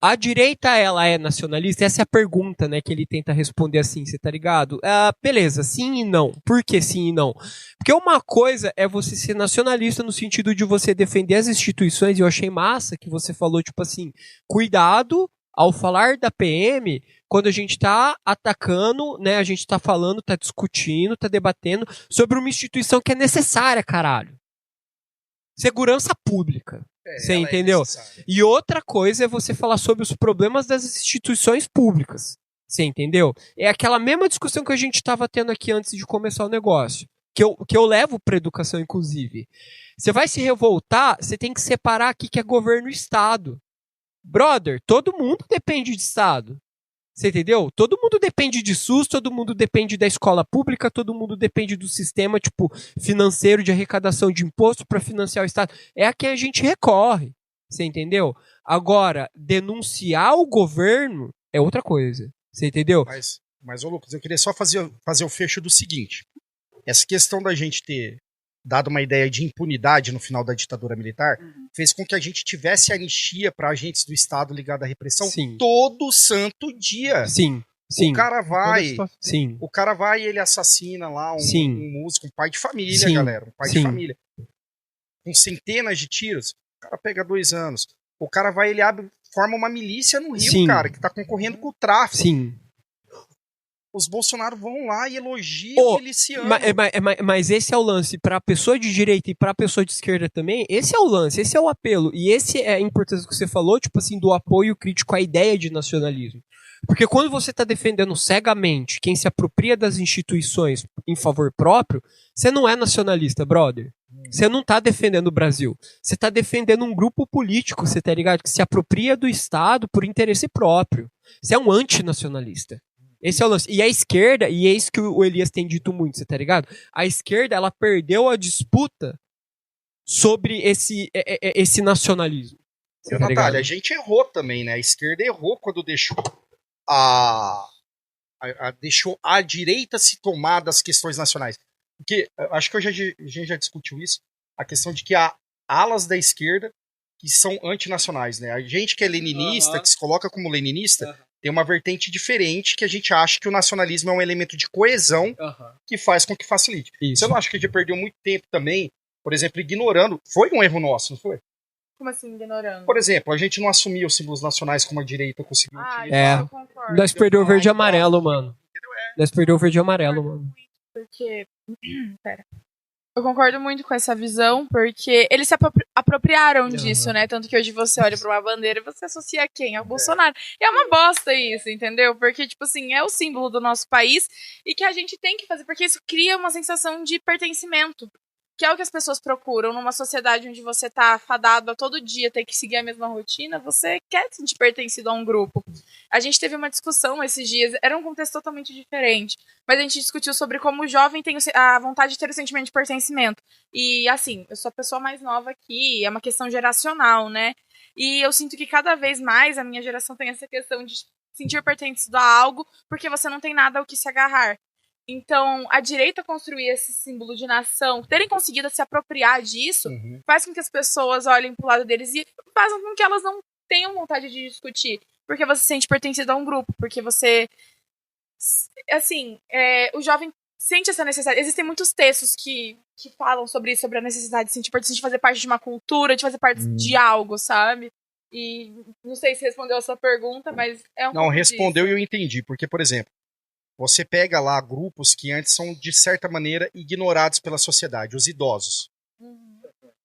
Speaker 4: a direita, ela é nacionalista? Essa é a pergunta, né, que ele tenta responder assim, você tá ligado? Beleza, sim e não. Por que sim e não? Porque uma coisa é você ser nacionalista no sentido de você defender as instituições, e eu achei massa que você falou, tipo assim, cuidado ao falar da PM, quando a gente tá atacando, né, a gente tá falando, tá discutindo, tá debatendo sobre uma instituição que é necessária, caralho. Segurança pública. Você entendeu? E outra coisa é você falar sobre os problemas das instituições públicas. Você entendeu? É aquela mesma discussão que a gente estava tendo aqui antes de começar o negócio. Que eu levo para educação, inclusive. Você vai se revoltar, você tem que separar aqui que é governo e Estado. Brother, todo mundo depende de Estado. Você entendeu? Todo mundo depende de SUS, todo mundo depende da escola pública, todo mundo depende do sistema, tipo, financeiro de arrecadação de imposto para financiar o Estado. É a quem a gente recorre. Você entendeu? Agora, denunciar o governo é outra coisa. Você entendeu?
Speaker 2: Mas ô Lucas, eu queria só fazer o fecho do seguinte. Essa questão da gente ter dado uma ideia de impunidade no final da ditadura militar, fez com que a gente tivesse anistia para agentes do Estado ligados à repressão todo santo dia.
Speaker 4: Sim.
Speaker 2: O cara vai, e ele assassina lá um músico, um pai de família, galera, um pai de família. Com centenas de tiros, o cara pega 2 anos. O cara vai, ele forma uma milícia no Rio, cara, que tá concorrendo com o tráfico.
Speaker 4: Sim.
Speaker 2: Os Bolsonaro vão lá e elogiam o miliciano.
Speaker 4: Mas esse é o lance. Pra pessoa de direita e pra pessoa de esquerda também, esse é o lance, esse é o apelo. E esse é a importância que você falou, tipo assim, do apoio crítico à ideia de nacionalismo. Porque quando você tá defendendo cegamente quem se apropria das instituições em favor próprio, você não é nacionalista, brother. Você não tá defendendo o Brasil. Você tá defendendo um grupo político, você tá ligado? Que se apropria do Estado por interesse próprio. Você é um antinacionalista. Esse é o lance. E a esquerda, e é isso que o Elias tem dito muito, você tá ligado? A esquerda, ela perdeu a disputa sobre esse nacionalismo.
Speaker 2: Tá, Natália, a gente errou também, né? A esquerda errou quando deixou deixou a direita se tomar das questões nacionais. Porque acho que a gente já discutiu isso, a questão de que há alas da esquerda que são antinacionais, né? A gente que é leninista, que se coloca como leninista, tem uma vertente diferente que a gente acha que o nacionalismo é um elemento de coesão que faz com que facilite.
Speaker 4: Isso.
Speaker 2: Você não acha que a gente perdeu muito tempo também, por exemplo, ignorando? Foi um erro nosso, não foi?
Speaker 1: Como assim, ignorando?
Speaker 2: Por exemplo, a gente não assumia os símbolos nacionais como a direita conseguiu
Speaker 1: utilizar. Eu concordo.
Speaker 4: Nós perdeu o verde e amarelo, mano. Nós perdeu o verde e amarelo, mano.
Speaker 1: Porque... Pera. Eu concordo muito com essa visão, porque eles se apropriaram disso, né? Tanto que hoje você olha pra uma bandeira e você associa a quem? Ao Bolsonaro. E é uma bosta isso, entendeu? Porque, tipo assim, é o símbolo do nosso país e que a gente tem que fazer, porque isso cria uma sensação de pertencimento. Que é o que as pessoas procuram numa sociedade onde você tá fadado a todo dia ter que seguir a mesma rotina, você quer se sentir pertencido a um grupo. A gente teve uma discussão esses dias, era um contexto totalmente diferente, mas a gente discutiu sobre como o jovem tem a vontade de ter o sentimento de pertencimento. E assim, eu sou a pessoa mais nova aqui, é uma questão geracional, né? E eu sinto que cada vez mais a minha geração tem essa questão de sentir pertencido a algo porque você não tem nada ao que se agarrar. Então, a direita construir esse símbolo de nação, terem conseguido se apropriar disso, faz com que as pessoas olhem pro lado deles e fazem com que elas não tenham vontade de discutir. Porque você se sente pertencido a um grupo, porque você... Assim, o jovem sente essa necessidade. Existem muitos textos que falam sobre isso, sobre a necessidade de sentir pertencimento, de fazer parte de uma cultura, de fazer parte de algo, sabe? E não sei se respondeu a sua pergunta, mas é um
Speaker 2: Não, respondeu disso. E eu entendi. Porque, por exemplo, você pega lá grupos que antes são, de certa maneira, ignorados pela sociedade, os idosos.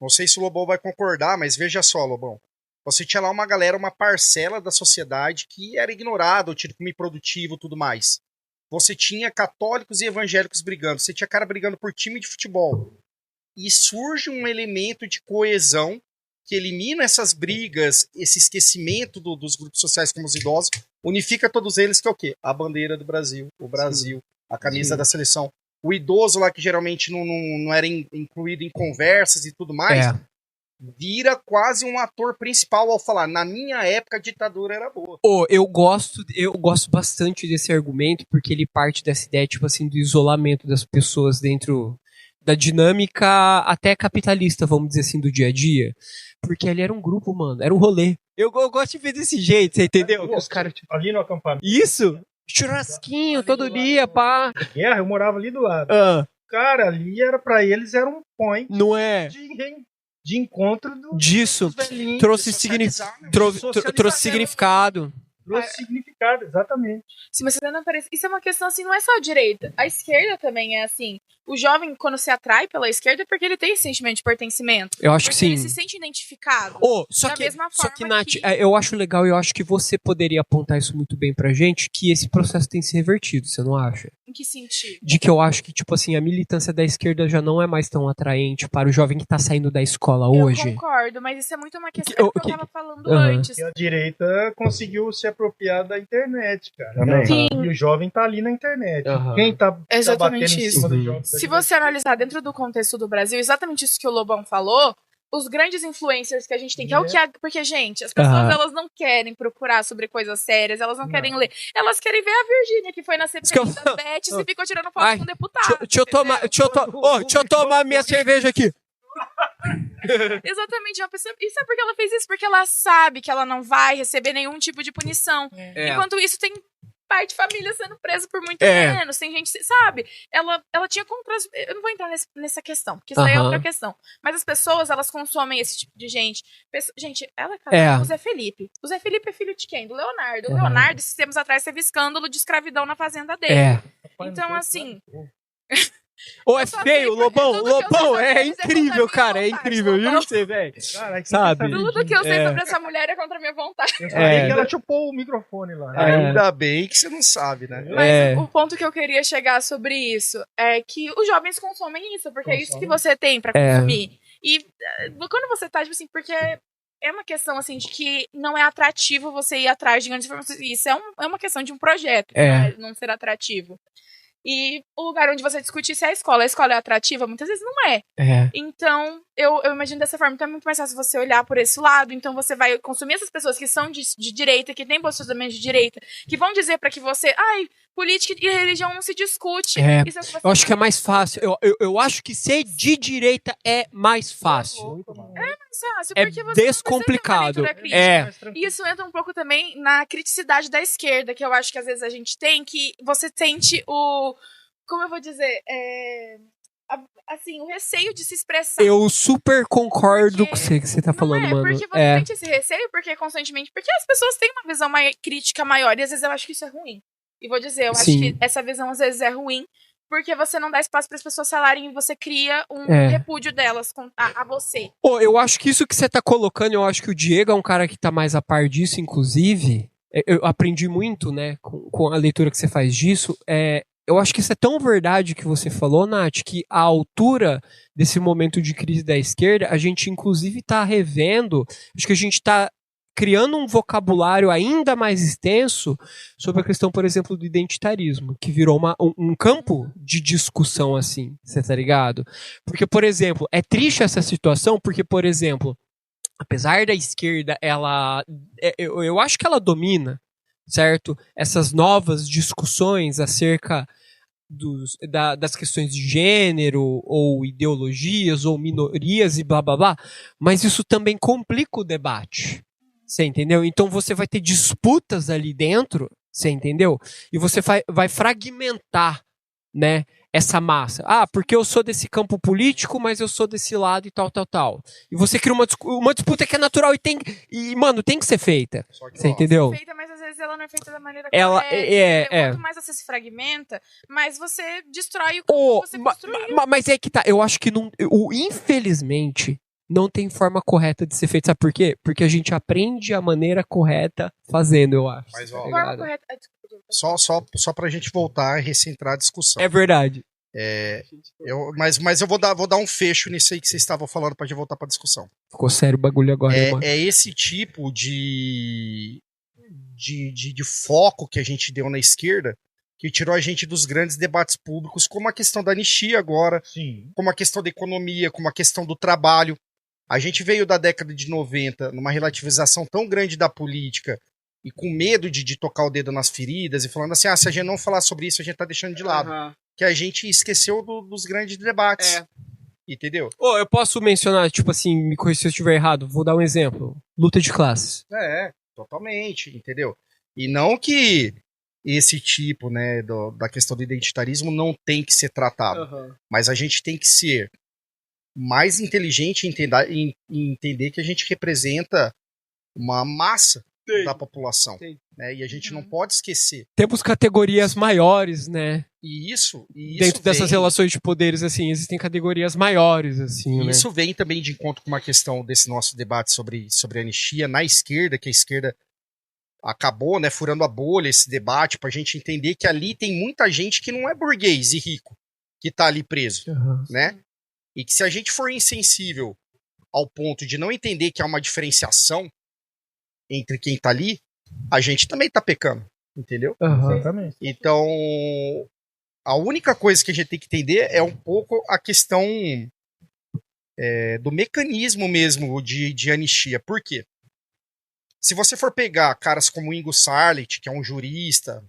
Speaker 2: Não sei se o Lobão vai concordar, mas veja só, Lobão. Você tinha lá uma galera, uma parcela da sociedade que era ignorada, o tido como improdutivo e tudo mais. Você tinha católicos e evangélicos brigando, você tinha cara brigando por time de futebol. E surge um elemento de coesão que elimina essas brigas, esse esquecimento dos grupos sociais como os idosos, unifica todos eles, que é o quê? A bandeira do Brasil, o Brasil, a camisa da seleção. O idoso lá, que geralmente não era incluído em conversas e tudo mais, vira quase um ator principal ao falar, na minha época a ditadura era boa.
Speaker 4: Eu gosto bastante desse argumento, porque ele parte dessa ideia, tipo assim, do isolamento das pessoas dentro da dinâmica até capitalista, vamos dizer assim, do dia a dia. Porque ali era um grupo, mano, era um rolê. Eu gosto de ver desse jeito, você entendeu?
Speaker 5: Os caras ali no acampamento.
Speaker 4: Isso! Churrasquinho todo dia, pá.
Speaker 5: Guerra, eu morava ali do lado. Cara, ali era pra eles, era um point.
Speaker 4: Não é?
Speaker 5: De encontro
Speaker 4: disso. Trouxe significado. Trouxe significado,
Speaker 5: exatamente.
Speaker 1: Se você não aparece, isso é uma questão assim, não é só a direita. A esquerda também é assim. O jovem, quando se atrai pela esquerda, é porque ele tem esse sentimento de pertencimento.
Speaker 4: Eu acho que sim.
Speaker 1: Ele se sente identificado.
Speaker 4: Só que, Nath, eu acho legal e eu acho que você poderia apontar isso muito bem pra gente, que esse processo tem se revertido, você não acha?
Speaker 1: Em que sentido?
Speaker 4: De que eu acho que, tipo assim, a militância da esquerda já não é mais tão atraente para o jovem que tá saindo da escola hoje.
Speaker 1: Eu concordo, mas isso é muito uma questão que eu tava falando antes.
Speaker 5: E a direita conseguiu se apropriar da internet, cara.
Speaker 1: Sim.
Speaker 5: E o jovem tá ali na internet. Quem tá
Speaker 1: exatamente
Speaker 5: batendo
Speaker 1: isso.
Speaker 5: Em cima do jovem?
Speaker 1: Se você analisar dentro do contexto do Brasil, exatamente isso que o Lobão falou, os grandes influencers que a gente tem, que é o que porque, gente, as pessoas elas não querem procurar sobre coisas sérias, elas não querem ler, elas querem ver a Virgínia que foi na CPI das Beths e ficou tirando foto com um deputado.
Speaker 4: Deixa eu tomar minha cerveja aqui.
Speaker 1: Exatamente, uma pessoa. E sabe por que ela fez isso? Porque ela sabe que ela não vai receber nenhum tipo de punição. Enquanto isso, tem pai de família sendo preso por muito menos. Tem gente, sabe? Ela tinha contras. Eu não vou entrar nessa questão, porque isso aí é outra questão. Mas as pessoas, elas consomem esse tipo de gente. Gente, ela é casada com o Zé Felipe. O Zé Felipe é filho de quem? Do Leonardo. O Leonardo, esses tempos atrás, teve escândalo de escravidão na fazenda dele. Então, assim.
Speaker 4: Ou é feio, Lobão? Lobão, é incrível, cara. É incrível, juro pra você, velho. Sabe?
Speaker 1: Tudo que eu sei sobre essa mulher é contra a minha vontade.
Speaker 5: Eu falei que ela chupou o microfone lá.
Speaker 2: Ainda bem que você não sabe, né?
Speaker 1: Mas o ponto que eu queria chegar sobre isso é que os jovens consomem isso, porque é isso que você tem pra consumir. E quando você tá, tipo assim, porque é uma questão, assim, de que não é atrativo você ir atrás de grandes informações. Isso é uma questão de um projeto, né? Não ser atrativo. E o lugar onde você discute isso é a escola. A escola é atrativa? Muitas vezes não é. Então, eu imagino dessa forma. Então é muito mais fácil você olhar por esse lado. Então você vai consumir essas pessoas que são de direita, que têm posicionamento de direita, que vão dizer pra que você... política e religião não se discute. Isso é o que você
Speaker 4: eu acho que é mais fácil. Eu acho que ser de direita é mais fácil.
Speaker 1: É mais fácil,
Speaker 4: É
Speaker 1: porque você
Speaker 4: descomplicado.
Speaker 1: Não vai ter uma leitura crítica. E isso entra um pouco também na criticidade da esquerda, que eu acho que às vezes a gente tem, que você sente o... Como eu vou dizer? Assim, o receio de se expressar.
Speaker 4: Eu super concordo com você que você tá falando, mano.
Speaker 1: Porque você sente esse receio, porque constantemente... Porque as pessoas têm uma visão crítica maior, e às vezes eu acho que isso é ruim. E vou dizer, eu acho que essa visão às vezes é ruim, porque você não dá espaço para as pessoas falarem e você cria um repúdio delas a você.
Speaker 4: Eu acho que isso que você tá colocando, eu acho que o Diego é um cara que tá mais a par disso, inclusive. Eu aprendi muito, né, com a leitura que você faz disso. Eu acho que isso é tão verdade que você falou, Nath, que a altura desse momento de crise da esquerda, a gente inclusive tá revendo, acho que a gente tá criando um vocabulário ainda mais extenso sobre a questão, por exemplo, do identitarismo, que virou um campo de discussão, assim, você tá ligado? Porque, por exemplo, é triste essa situação, porque, por exemplo, apesar da esquerda, eu acho que ela domina, certo? Essas novas discussões acerca das questões de gênero, ou ideologias, ou minorias e blá blá blá, mas isso também complica o debate. Você entendeu? Então você vai ter disputas ali dentro, você entendeu? E você vai fragmentar, né, essa massa. Porque eu sou desse campo político, mas eu sou desse lado e tal, tal, tal. E você cria uma disputa que é natural mano, tem que ser feita. Você entendeu?
Speaker 1: Feita, mas às vezes ela não é feita da maneira correta. Quanto mais você se fragmenta, mais você destrói o que você construiu.
Speaker 4: Mas é que tá, eu acho que infelizmente não tem forma correta de ser feito. Sabe por quê? Porque a gente aprende a maneira correta fazendo, eu acho.
Speaker 2: Mas, forma correta... Só pra gente voltar e recentrar a discussão.
Speaker 4: É verdade.
Speaker 2: Mas eu vou dar um fecho nisso aí que vocês estavam falando pra gente voltar pra discussão.
Speaker 4: Ficou sério o bagulho agora, mano.
Speaker 2: É esse tipo de foco que a gente deu na esquerda que tirou a gente dos grandes debates públicos, como a questão da anistia agora, como a questão da economia, como a questão do trabalho. A gente veio da década de 90 numa relativização tão grande da política e com medo de tocar o dedo nas feridas e falando assim, se a gente não falar sobre isso, a gente tá deixando de lado. Que a gente esqueceu dos grandes debates. Entendeu?
Speaker 4: Eu posso mencionar, tipo assim, me corrija se eu estiver errado, vou dar um exemplo. Luta de classes.
Speaker 2: Totalmente, entendeu? E não que esse tipo, né, da questão do identitarismo não tem que ser tratado. Mas a gente tem que ser mais inteligente em entender que a gente representa uma massa da população. Né? E a gente não pode esquecer.
Speaker 4: Temos categorias maiores, né?
Speaker 2: E isso
Speaker 4: dentro dessas relações de poderes, assim, existem categorias maiores, assim, né?
Speaker 2: Isso vem também de encontro com uma questão desse nosso debate sobre anistia na esquerda, que a esquerda acabou, né, furando a bolha esse debate, pra gente entender que ali tem muita gente que não é burguês e rico, que tá ali preso, né? E que se a gente for insensível ao ponto de não entender que há uma diferenciação entre quem tá ali, a gente também tá pecando, entendeu?
Speaker 5: Exatamente.
Speaker 2: Então, a única coisa que a gente tem que entender é um pouco a questão do mecanismo mesmo de anistia. Por quê? Se você for pegar caras como Ingo Sarlit, que é um jurista,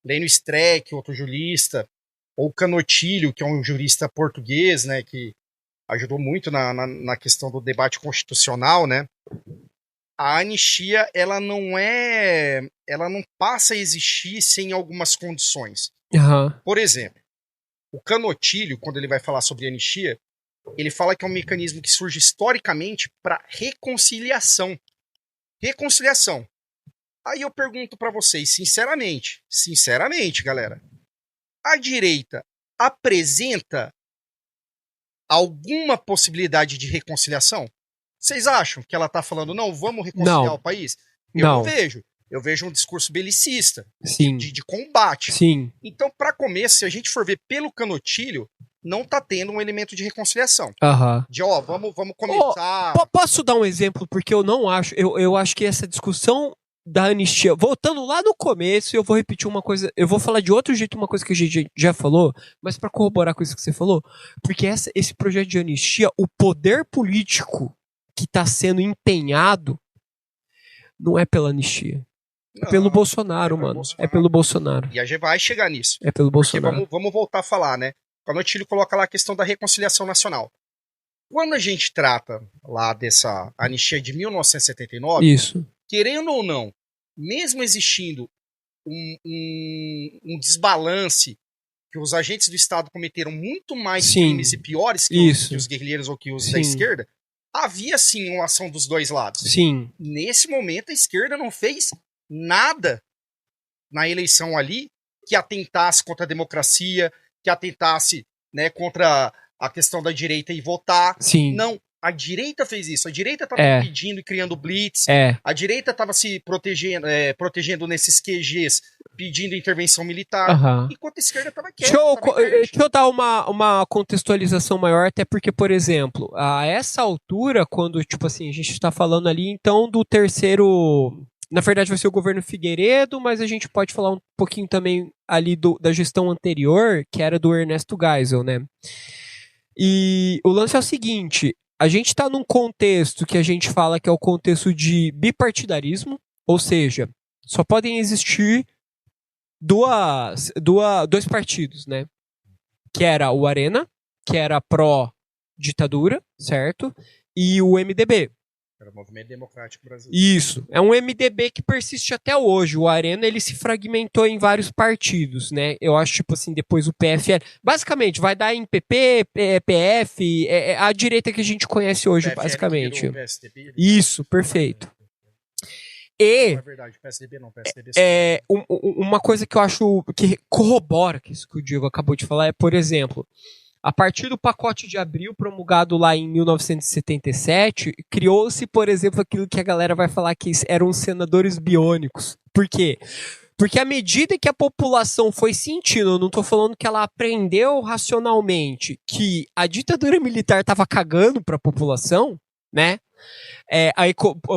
Speaker 2: Lênio Streck, outro jurista, ou Canotilho, que é um jurista português, né, que ajudou muito na questão do debate constitucional, né? A anistia, ela não passa a existir sem algumas condições. Por exemplo, o Canotilho, quando ele vai falar sobre anistia, ele fala que é um mecanismo que surge historicamente para reconciliação. Reconciliação. Aí eu pergunto para vocês, sinceramente, galera, a direita apresenta alguma possibilidade de reconciliação? Vocês acham que ela tá falando, não, vamos reconciliar o país? Eu não vejo. Eu vejo um discurso belicista, de combate.
Speaker 4: Sim.
Speaker 2: Então, para começo, se a gente for ver pelo Canotilho, não tá tendo um elemento de reconciliação. De, vamos começar...
Speaker 4: Posso dar um exemplo? Porque eu não acho... Eu acho que essa discussão da anistia... Voltando lá no começo, eu vou repetir uma coisa... Eu vou falar de outro jeito uma coisa que a gente já falou, mas para corroborar com isso que você falou, porque esse projeto de anistia, o poder político que está sendo empenhado não é pela anistia. É pelo Bolsonaro, mano. É pelo Bolsonaro.
Speaker 2: E a gente vai chegar nisso.
Speaker 4: É pelo Bolsonaro.
Speaker 2: Vamos voltar a falar, né? O Canotilho coloca lá a questão da reconciliação nacional. Quando a gente trata lá dessa anistia de 1979, querendo ou não, mesmo existindo um desbalance, que os agentes do Estado cometeram muito mais crimes e piores que os guerrilheiros ou que os da esquerda, havia sim uma ação dos dois lados.
Speaker 4: Sim.
Speaker 2: Nesse momento, a esquerda não fez nada na eleição ali que atentasse contra a democracia, que atentasse, né, contra a questão da direita e votar.
Speaker 4: Sim.
Speaker 2: Não, a direita fez isso. A direita estava pedindo e criando blitz. A direita estava se protegendo nesses QGs, pedindo intervenção militar, enquanto a esquerda estava quieta.
Speaker 4: Deixa eu dar uma contextualização maior, até porque, por exemplo, a essa altura, quando, tipo assim, a gente está falando ali, então, do terceiro... Na verdade vai ser o governo Figueiredo, mas a gente pode falar um pouquinho também ali da gestão anterior, que era do Ernesto Geisel, né? E o lance é o seguinte, a gente está num contexto que a gente fala que é o contexto de bipartidarismo, ou seja, só podem existir dois partidos, né? Que era o Arena, que era pró-ditadura, certo? E o MDB.
Speaker 2: Era o Movimento Democrático Brasileiro.
Speaker 4: Isso. É um MDB que persiste até hoje. O Arena, ele se fragmentou em vários partidos, né? Eu acho, tipo assim, depois o PFL... Basicamente, vai dar em PP, PF, a direita que a gente conhece hoje, PFL, basicamente.
Speaker 2: PSDB,
Speaker 4: isso, perfeito. E...
Speaker 2: Não é verdade, PSDB não, PSDB
Speaker 4: uma coisa que eu acho que corrobora isso que o Diego acabou de falar é, por exemplo... A partir do pacote de abril, promulgado lá em 1977, criou-se, por exemplo, aquilo que a galera vai falar que eram os senadores biônicos. Por quê? Porque à medida que a população foi sentindo, eu não estou falando que ela aprendeu racionalmente, que a ditadura militar estava cagando para a população, né? Aí,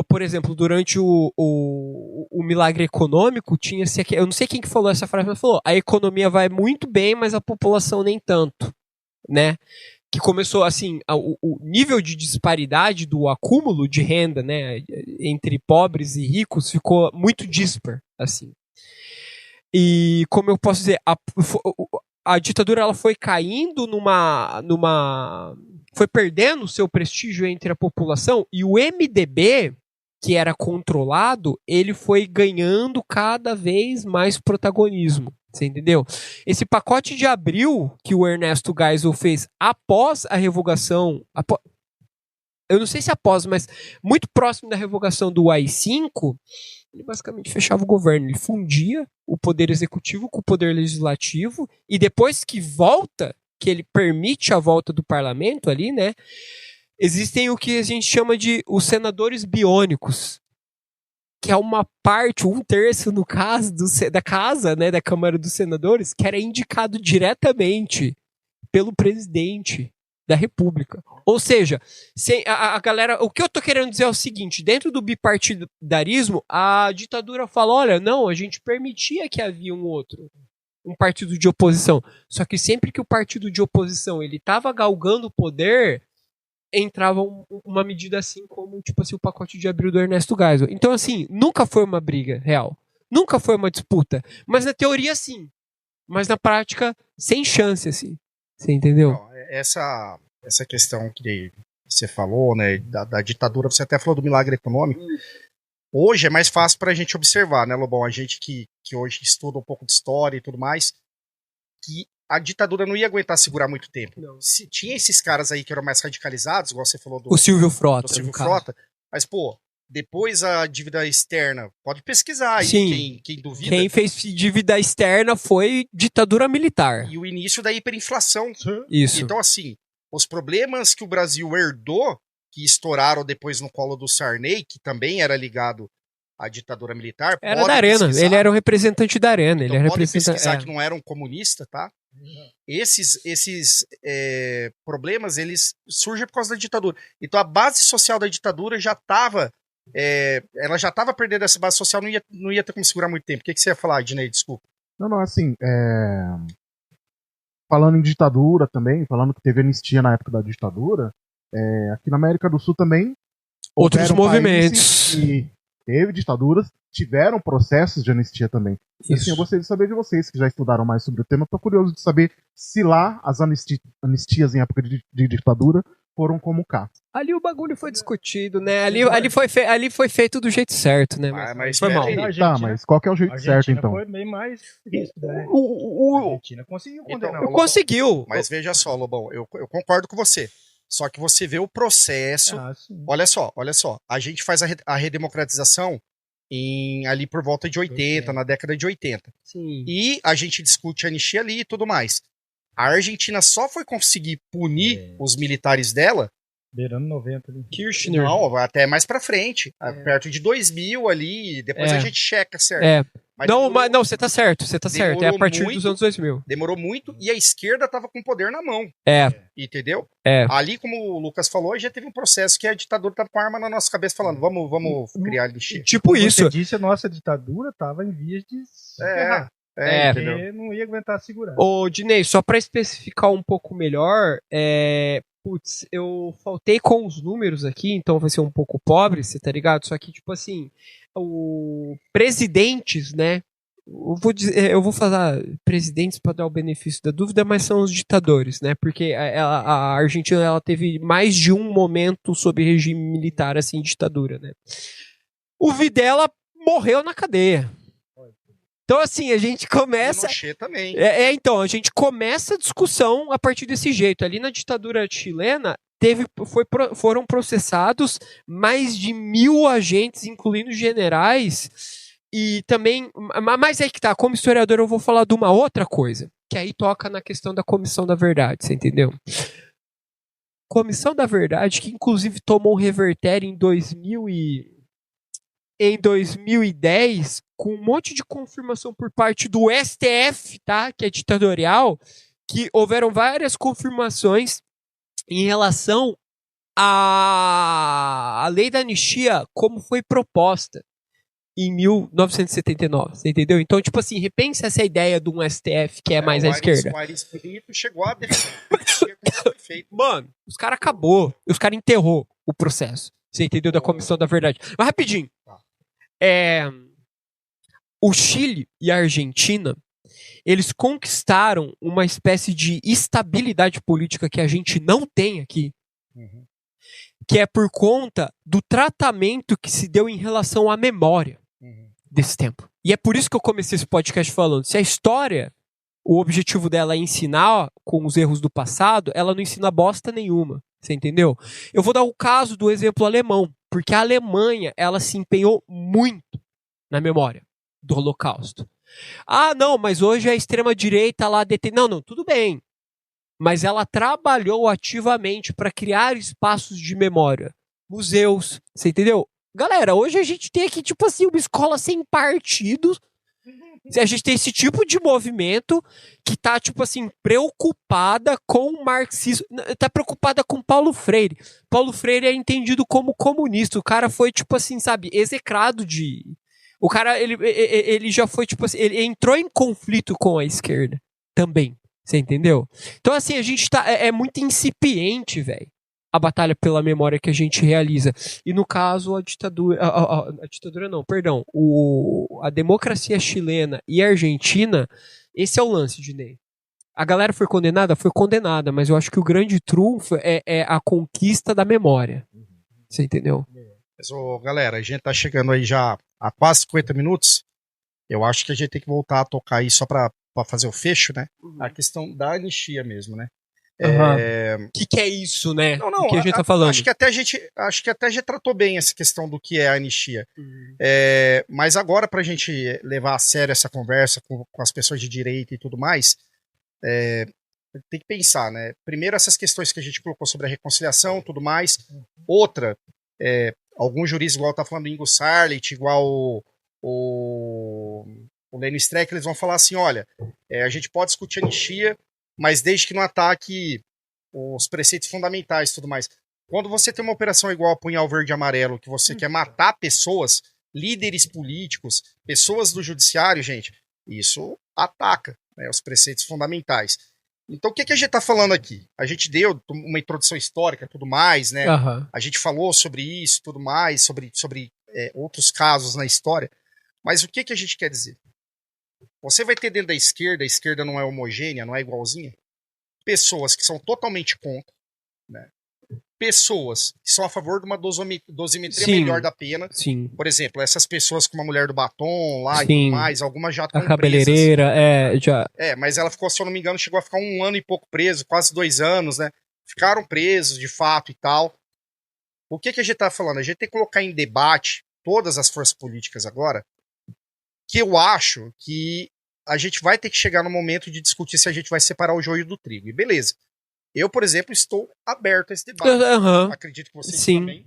Speaker 4: por exemplo, durante o milagre econômico, tinha-se... Eu não sei quem que falou essa frase, mas falou, a economia vai muito bem, mas a população nem tanto. Né? Que começou assim, o nível de disparidade do acúmulo de renda, né, entre pobres e ricos ficou muito dispar, assim. E como eu posso dizer, a ditadura ela foi caindo foi perdendo seu prestígio entre a população e o MDB, que era controlado, ele foi ganhando cada vez mais protagonismo. Você entendeu? Esse pacote de abril que o Ernesto Geisel fez após a revogação, eu não sei se após, mas muito próximo da revogação do AI-5, ele basicamente fechava o governo. Ele fundia o poder executivo com o poder legislativo e depois que ele permite a volta do parlamento ali, né? Existem o que a gente chama de os senadores biônicos, que é uma parte, 1/3 no caso da casa, né, da Câmara dos Senadores, que era indicado diretamente pelo presidente da República. Ou seja, a galera, o que eu tô querendo dizer é o seguinte, dentro do bipartidarismo, a ditadura fala, olha, não, a gente permitia que havia um partido de oposição, só que sempre que o partido de oposição ele estava galgando o poder, entrava uma medida assim como, tipo assim, o pacote de abril do Ernesto Geisel. Então, assim, nunca foi uma briga real. Nunca foi uma disputa. Mas na teoria, sim. Mas na prática, sem chance, assim. Você entendeu?
Speaker 2: Não, essa questão que você falou, né, da ditadura, você até falou do milagre econômico. Hoje é mais fácil pra gente observar, né, Lobão? A gente que hoje estuda um pouco de história e tudo mais, que a ditadura não ia aguentar segurar muito tempo. Se tinha esses caras aí que eram mais radicalizados, igual você falou do
Speaker 4: Silvio Frota.
Speaker 2: Mas, pô, depois a dívida externa, pode pesquisar aí, quem duvida.
Speaker 4: Quem fez dívida externa foi ditadura militar.
Speaker 2: E o início da hiperinflação.
Speaker 4: Isso.
Speaker 2: Então, assim, os problemas que o Brasil herdou, que estouraram depois no colo do Sarney, que também era ligado à ditadura militar.
Speaker 4: Era da Arena, ele era o representante da Arena.
Speaker 2: Então
Speaker 4: ele era
Speaker 2: pode
Speaker 4: representante,
Speaker 2: pesquisar que não era um comunista, tá? Esses problemas, eles surgem por causa da ditadura. Então a base social da ditadura já estava ela já estava perdendo essa base social, não ia ter como segurar muito tempo. O que você ia falar, Dinei? Desculpa.
Speaker 3: Não, assim, falando em ditadura também, falando que teve anistia na época da ditadura, aqui na América do Sul também
Speaker 4: outros movimentos
Speaker 3: que teve ditaduras, tiveram processos de anistia também. Assim, eu gostaria de saber de vocês que já estudaram mais sobre o tema, estou curioso de saber se lá as anistias em época de ditadura foram como cá.
Speaker 4: Ali o bagulho foi discutido, né? Ali foi feito do jeito certo, né?
Speaker 2: Mas
Speaker 4: foi mal.
Speaker 3: Mas qual que é o jeito certo, então?
Speaker 5: Foi bem mais ríspido, né? A Argentina conseguiu condenar.
Speaker 2: Então,
Speaker 4: conseguiu.
Speaker 2: Mas veja só, Lobão, eu concordo com você. Só que você vê o processo. Olha só. A gente faz a redemocratização ali por volta de 80, na década de 80.
Speaker 4: Sim.
Speaker 2: E a gente discute a anistia ali e tudo mais. A Argentina só foi conseguir punir os militares dela
Speaker 5: beirando 90 ali.
Speaker 4: Kirchner.
Speaker 2: Não, até mais pra frente. Perto de 2000 ali. Depois a gente checa, certo?
Speaker 4: Mas não, você tá certo. É a partir dos anos 2000.
Speaker 2: Demorou muito e a esquerda tava com poder na mão. Entendeu? Ali, como o Lucas falou, já teve um processo que a ditadura tava com a arma na nossa cabeça falando, vamos criar anistia.
Speaker 4: Tipo isso.
Speaker 5: Você disse, a nossa ditadura tava em vias de se ferrar. Porque não ia aguentar segurar.
Speaker 4: Ô, Dinei, só pra especificar um pouco melhor, eu faltei com os números aqui, então vai ser um pouco pobre, você tá ligado? Só que, tipo assim, presidentes, né? Eu vou falar presidentes para dar o benefício da dúvida, mas são os ditadores, né? Porque a Argentina ela teve mais de um momento sob regime militar, assim, ditadura, né? O Videla morreu na cadeia. Então, assim, a gente começa.
Speaker 2: Também.
Speaker 4: Então, a gente começa a discussão a partir desse jeito. Ali na ditadura chilena, foram processados mais de 1.000 agentes, incluindo generais. E também. Mas aí que tá, como historiador, eu vou falar de uma outra coisa. Que aí toca na questão da Comissão da Verdade, você entendeu? Comissão da Verdade, que inclusive tomou um revertério em 2010, com um monte de confirmação por parte do STF, tá? Que é ditatorial, que houveram várias confirmações em relação à lei da anistia como foi proposta em 1979, você entendeu? Então, tipo assim, repensa essa ideia de um STF que é mais à esquerda.
Speaker 2: O Aires Brito chegou a defender.
Speaker 4: Mano, os caras acabou, os caras enterrou o processo, você entendeu? Da Comissão da Verdade. Mas rapidinho. O Chile e a Argentina, eles conquistaram uma espécie de estabilidade política que a gente não tem aqui, que é por conta do tratamento que se deu em relação à memória desse tempo. E é por isso que eu comecei esse podcast falando, se a história, o objetivo dela é ensinar com os erros do passado, ela não ensina bosta nenhuma, você entendeu? Eu vou dar o caso do exemplo alemão, porque a Alemanha, ela se empenhou muito na memória do Holocausto. Ah, não, mas hoje a extrema-direita lá detém... Não, tudo bem. Mas ela trabalhou ativamente para criar espaços de memória. Museus, você entendeu? Galera, hoje a gente tem aqui, tipo assim, uma escola sem partidos. A gente tem esse tipo de movimento que tá, tipo assim, preocupada com o marxismo. Tá preocupada com Paulo Freire. Paulo Freire é entendido como comunista. O cara foi, tipo assim, sabe, execrado de... O cara, ele já foi, tipo assim, ele entrou em conflito com a esquerda também. Você entendeu? Então, assim, a gente tá... É muito incipiente, velho, a batalha pela memória que a gente realiza. E no caso, a ditadura... A ditadura não, perdão. A democracia chilena e argentina, esse é o lance, Dinei. A galera foi condenada? Foi condenada, mas eu acho que o grande trunfo é a conquista da memória. Você entendeu?
Speaker 2: Mas, galera, a gente tá chegando aí já a quase 50 minutos. Eu acho que a gente tem que voltar a tocar aí só pra fazer o fecho, né? A questão da anistia mesmo, né?
Speaker 4: O que é isso, né?
Speaker 2: Não,
Speaker 4: o que a gente tá falando?
Speaker 2: Acho que até a gente tratou bem essa questão do que é a anistia. Mas agora, pra gente levar a sério essa conversa com as pessoas de direita e tudo mais, tem que pensar, né? Primeiro, essas questões que a gente colocou sobre a reconciliação e tudo mais. Outra, alguns juristas, igual tá falando o Ingo Sarlit, igual o Lênio Streck, eles vão falar assim, olha, a gente pode discutir anistia, mas desde que não ataque os preceitos fundamentais e tudo mais. Quando você tem uma operação igual a Punhal Verde e Amarelo, que você quer matar pessoas, líderes políticos, pessoas do judiciário, gente, isso ataca, né, os preceitos fundamentais. Então, o que a gente está falando aqui? A gente deu uma introdução histórica e tudo mais, né?
Speaker 4: Uhum.
Speaker 2: A gente falou sobre isso tudo mais, sobre outros casos na história. Mas o que a gente quer dizer? Você vai ter dentro da esquerda, a esquerda não é homogênea, não é igualzinha, pessoas que são totalmente contra, né? Pessoas que são a favor de uma dosimetria melhor da pena.
Speaker 4: Sim.
Speaker 2: Por exemplo, essas pessoas como a mulher do batom lá
Speaker 4: Sim.
Speaker 2: e tudo mais, algumas já estão
Speaker 4: presas. A cabeleireira, já.
Speaker 2: Mas ela ficou, se eu não me engano, chegou a ficar 1 ano e pouco preso, quase 2 anos, né? Ficaram presos, de fato, e tal. O que a gente tá falando? A gente tem que colocar em debate todas as forças políticas agora, que eu acho que a gente vai ter que chegar no momento de discutir se a gente vai separar o joio do trigo. E beleza. Eu, por exemplo, estou aberto a esse debate. Acredito que vocês também.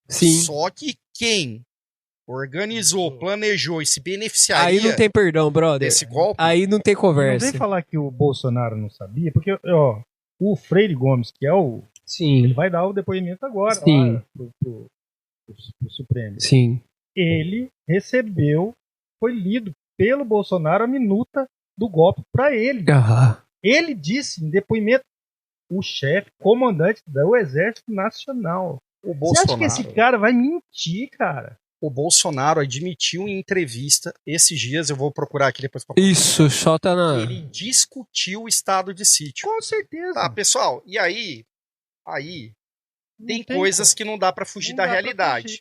Speaker 4: Sim.
Speaker 2: Só que quem organizou, planejou e se beneficiaria...
Speaker 4: Aí não tem perdão, brother.
Speaker 2: Desse golpe...
Speaker 4: Aí não tem conversa.
Speaker 5: Não vem falar que o Bolsonaro não sabia, porque, o Freire Gomes, que é
Speaker 4: Sim.
Speaker 5: ele vai dar o depoimento agora
Speaker 4: Sim.
Speaker 5: Lá, pro Supremo.
Speaker 4: Sim.
Speaker 5: Ele recebeu, foi lido pelo Bolsonaro a minuta do golpe para ele.
Speaker 4: Uhum.
Speaker 5: Ele disse em depoimento, o chefe, comandante do Exército Nacional. Você acha que esse cara vai mentir, cara?
Speaker 2: O Bolsonaro admitiu em entrevista esses dias, eu vou procurar aqui depois pra...
Speaker 4: Isso, só tá na...
Speaker 2: Ele discutiu o estado de sítio.
Speaker 5: Com certeza.
Speaker 2: Tá, pessoal, e aí tem coisas que não dá pra fugir da realidade.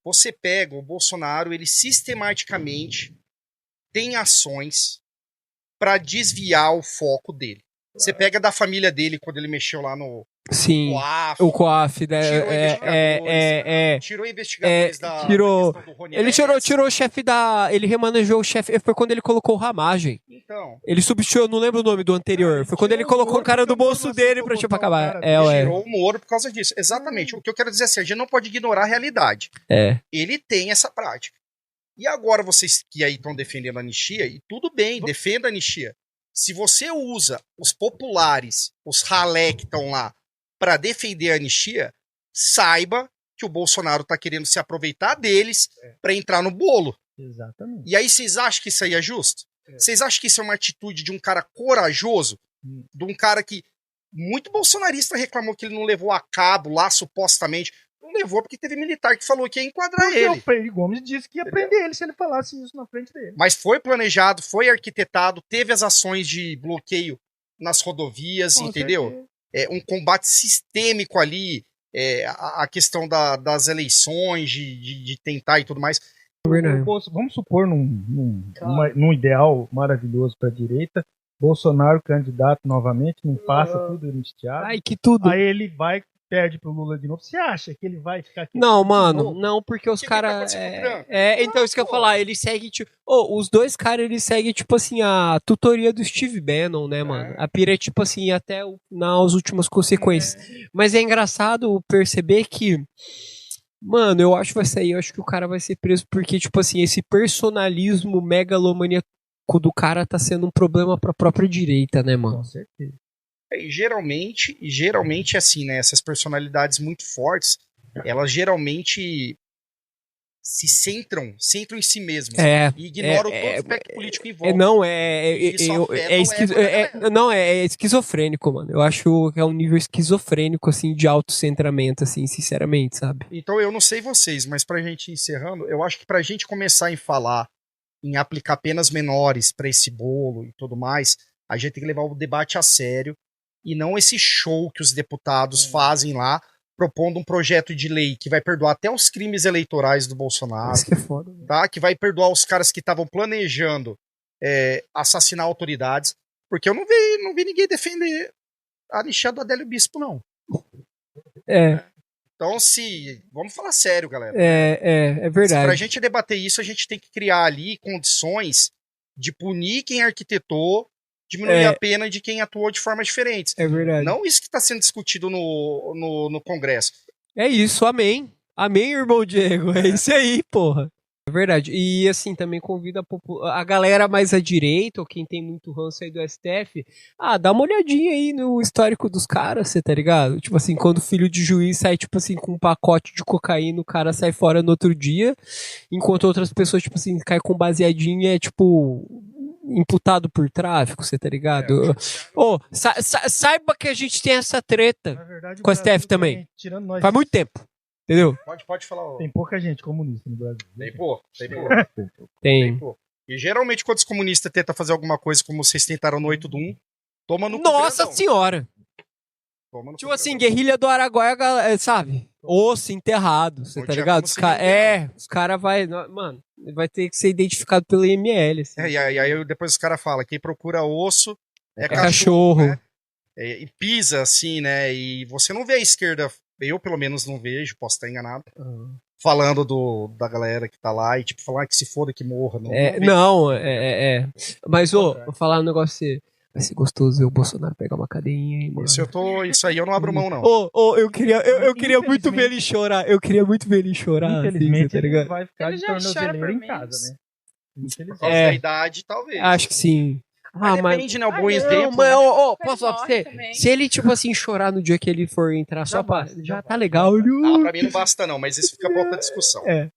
Speaker 2: Você pega o Bolsonaro, ele sistematicamente tem ações pra desviar o foco dele. Você pega da família dele quando ele mexeu lá no COAF.
Speaker 4: O COAF, né?
Speaker 2: Tirou investigadores da
Speaker 4: tirou,
Speaker 2: questão do Rony
Speaker 4: ele tirou o chefe da... Ele remanejou o chefe... Foi quando ele colocou o Ramagem.
Speaker 2: Então...
Speaker 4: Ele substituiu, não lembro o nome do anterior. Foi quando ele colocou o cara do bolso dele pra tipo acabar.
Speaker 2: Tirou o Moro por causa disso. Exatamente. O que eu quero dizer é assim, a gente não pode ignorar a realidade. Ele tem essa prática. E agora vocês que aí estão defendendo a anistia, e tudo bem, defenda a anistia. Se você usa os populares, os ralé que estão lá, para defender a anistia, saiba que o Bolsonaro tá querendo se aproveitar deles para entrar no bolo.
Speaker 5: Exatamente.
Speaker 2: E aí vocês acham que isso aí é justo? Vocês acham que isso é uma atitude de um cara corajoso? De um cara que muito bolsonarista reclamou que ele não levou a cabo lá, supostamente. Não levou porque teve militar que falou que ia enquadrar
Speaker 5: porque
Speaker 2: ele.
Speaker 5: O Freire Gomes disse que ia prender ele se ele falasse isso na frente dele.
Speaker 2: Mas foi planejado, foi arquitetado, teve as ações de bloqueio nas rodovias, entendeu? Um combate sistêmico ali, a questão das eleições, de tentar e tudo mais.
Speaker 5: Vamos supor num ideal maravilhoso para a direita, Bolsonaro candidato novamente, não passa tudo anistiado.
Speaker 4: Ai, que tudo.
Speaker 5: Aí ele perde pro Lula de novo. Você acha que ele vai ficar aqui?
Speaker 4: Não, mano, não, porque os caras... então, isso que eu ia falar, ele segue, tipo... os dois caras, eles seguem, tipo assim, a tutoria do Steve Bannon, né, mano? A pira é, tipo assim, até nas últimas consequências. Mas é engraçado perceber que... Mano, eu acho que vai sair, eu acho que o cara vai ser preso porque, tipo assim, esse personalismo megalomaníaco do cara tá sendo um problema pra própria direita, né, mano?
Speaker 5: Com certeza.
Speaker 2: E geralmente assim, né, essas personalidades muito fortes, elas geralmente se centram em si mesmas e ignoram todo o aspecto político em volta.
Speaker 4: É esquizofrênico, mano. Eu acho que é um nível esquizofrênico, assim, de autocentramento, assim, sinceramente, sabe?
Speaker 2: Então eu não sei vocês, mas pra gente encerrando, eu acho que pra gente começar a falar em aplicar penas menores pra esse bolo e tudo mais, a gente tem que levar o debate a sério e não esse show que os deputados fazem lá, propondo um projeto de lei que vai perdoar até os crimes eleitorais do Bolsonaro.
Speaker 4: Isso que é foda,
Speaker 2: tá? Que vai perdoar os caras que estavam planejando assassinar autoridades, porque eu não vi ninguém defender a anistia do Adélio Bispo, não. Então, vamos falar sério, galera.
Speaker 4: É verdade.
Speaker 2: Pra gente debater isso, a gente tem que criar ali condições de punir quem arquitetou diminuir a pena de quem atuou de formas diferentes.
Speaker 4: É verdade.
Speaker 2: Não isso que está sendo discutido no Congresso.
Speaker 4: É isso, amém. Amém, irmão Diego. É isso aí, porra. É verdade. E assim, também convido a galera mais à direita, ou quem tem muito ranço aí do STF, dá uma olhadinha aí no histórico dos caras, você tá ligado? Tipo assim, quando o filho de juiz sai, tipo assim, com um pacote de cocaína, o cara sai fora no outro dia, enquanto outras pessoas, tipo assim, caem com baseadinho e é, tipo, imputado por tráfico, você tá ligado? Saiba que a gente tem essa treta
Speaker 5: verdade,
Speaker 4: com o STF também.
Speaker 5: Tirando nós,
Speaker 4: Faz muito tempo. Entendeu?
Speaker 2: Pode falar.
Speaker 5: Tem pouca gente comunista no Brasil.
Speaker 2: Tem pouco.
Speaker 4: Tem.
Speaker 2: E geralmente quando os comunistas tentam fazer alguma coisa como vocês tentaram no 8 do 1, toma no
Speaker 4: Nossa senhora! Tipo assim, guerrilha do Araguaia, sabe? Osso enterrado, você tá ligado? Os caras vai... Mano, vai ter que ser identificado pelo IML. Assim.
Speaker 2: E aí depois os caras falam, quem procura osso é
Speaker 4: cachorro.
Speaker 2: Né? E pisa assim, né? E você não vê a esquerda, eu pelo menos não vejo, posso estar enganado, falando da galera que tá lá e tipo, falar que se foda que morra.
Speaker 4: Mas, vou falar um negócio assim. Vai ser gostoso ver o Bolsonaro pegar uma cadeirinha aí, mano.
Speaker 2: Isso aí eu não abro mão, não.
Speaker 4: Eu queria muito ver ele chorar. Eu queria muito ver ele chorar.
Speaker 5: Infelizmente,
Speaker 4: assim, tá ligado?
Speaker 5: ele vai ficar de tornozeleira em casa, né?
Speaker 2: Por causa da idade, talvez.
Speaker 4: Acho que sim.
Speaker 2: Mas depende, né? O bom exemplo.
Speaker 4: Posso falar pra você? Se ele, tipo assim, chorar no dia que ele for entrar só pra... Já tá legal.
Speaker 2: Pra mim não basta, não. Mas isso fica pra outra discussão.
Speaker 1: É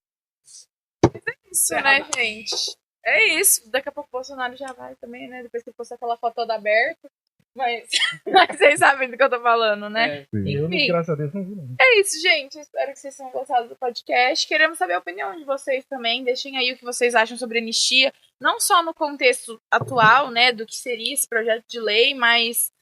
Speaker 1: isso, né, gente? É isso. Daqui a pouco o Bolsonaro já vai também, né? Depois que ele postar aquela foto toda aberta. Mas vocês sabem do que eu tô falando, né?
Speaker 5: Enfim, graças a Deus, não vi, não.
Speaker 1: É isso, gente. Espero que vocês tenham gostado do podcast. Queremos saber a opinião de vocês também. Deixem aí o que vocês acham sobre anistia. Não só no contexto atual, né? Do que seria esse projeto de lei, mas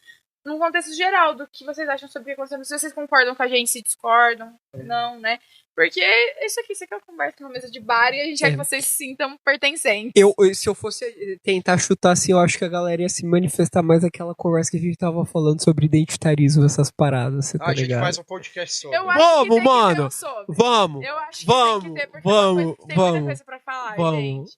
Speaker 1: no contexto geral do que vocês acham sobre o que aconteceu. Se vocês concordam com a gente, se discordam, não, né? Porque isso aqui é uma conversa numa mesa de bar e a gente quer que vocês se sintam pertencentes.
Speaker 4: Se eu fosse tentar chutar assim, eu acho que a galera ia se manifestar mais naquela conversa que a gente tava falando sobre identitarismo, essas paradas, você tá ligado?
Speaker 2: A gente faz um podcast sobre.
Speaker 4: Vamos, mano! Vamos!
Speaker 1: Eu acho que tem que ter, porque tem muita coisa pra falar, gente.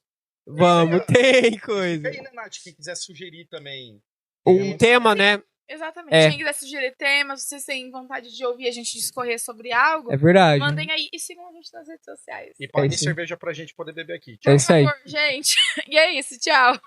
Speaker 4: Vamos, tem coisa.
Speaker 2: Fica aí, né, Nath? Quem quiser sugerir também.
Speaker 4: Um tema, né?
Speaker 1: Exatamente. Quem quiser sugerir temas, se vocês têm vontade de ouvir a gente discorrer sobre algo,
Speaker 4: é verdade.
Speaker 1: Mandem aí e sigam a gente nas redes sociais.
Speaker 2: E paguem cerveja pra gente poder beber aqui.
Speaker 1: Tchau. Por favor, gente. E é isso, tchau.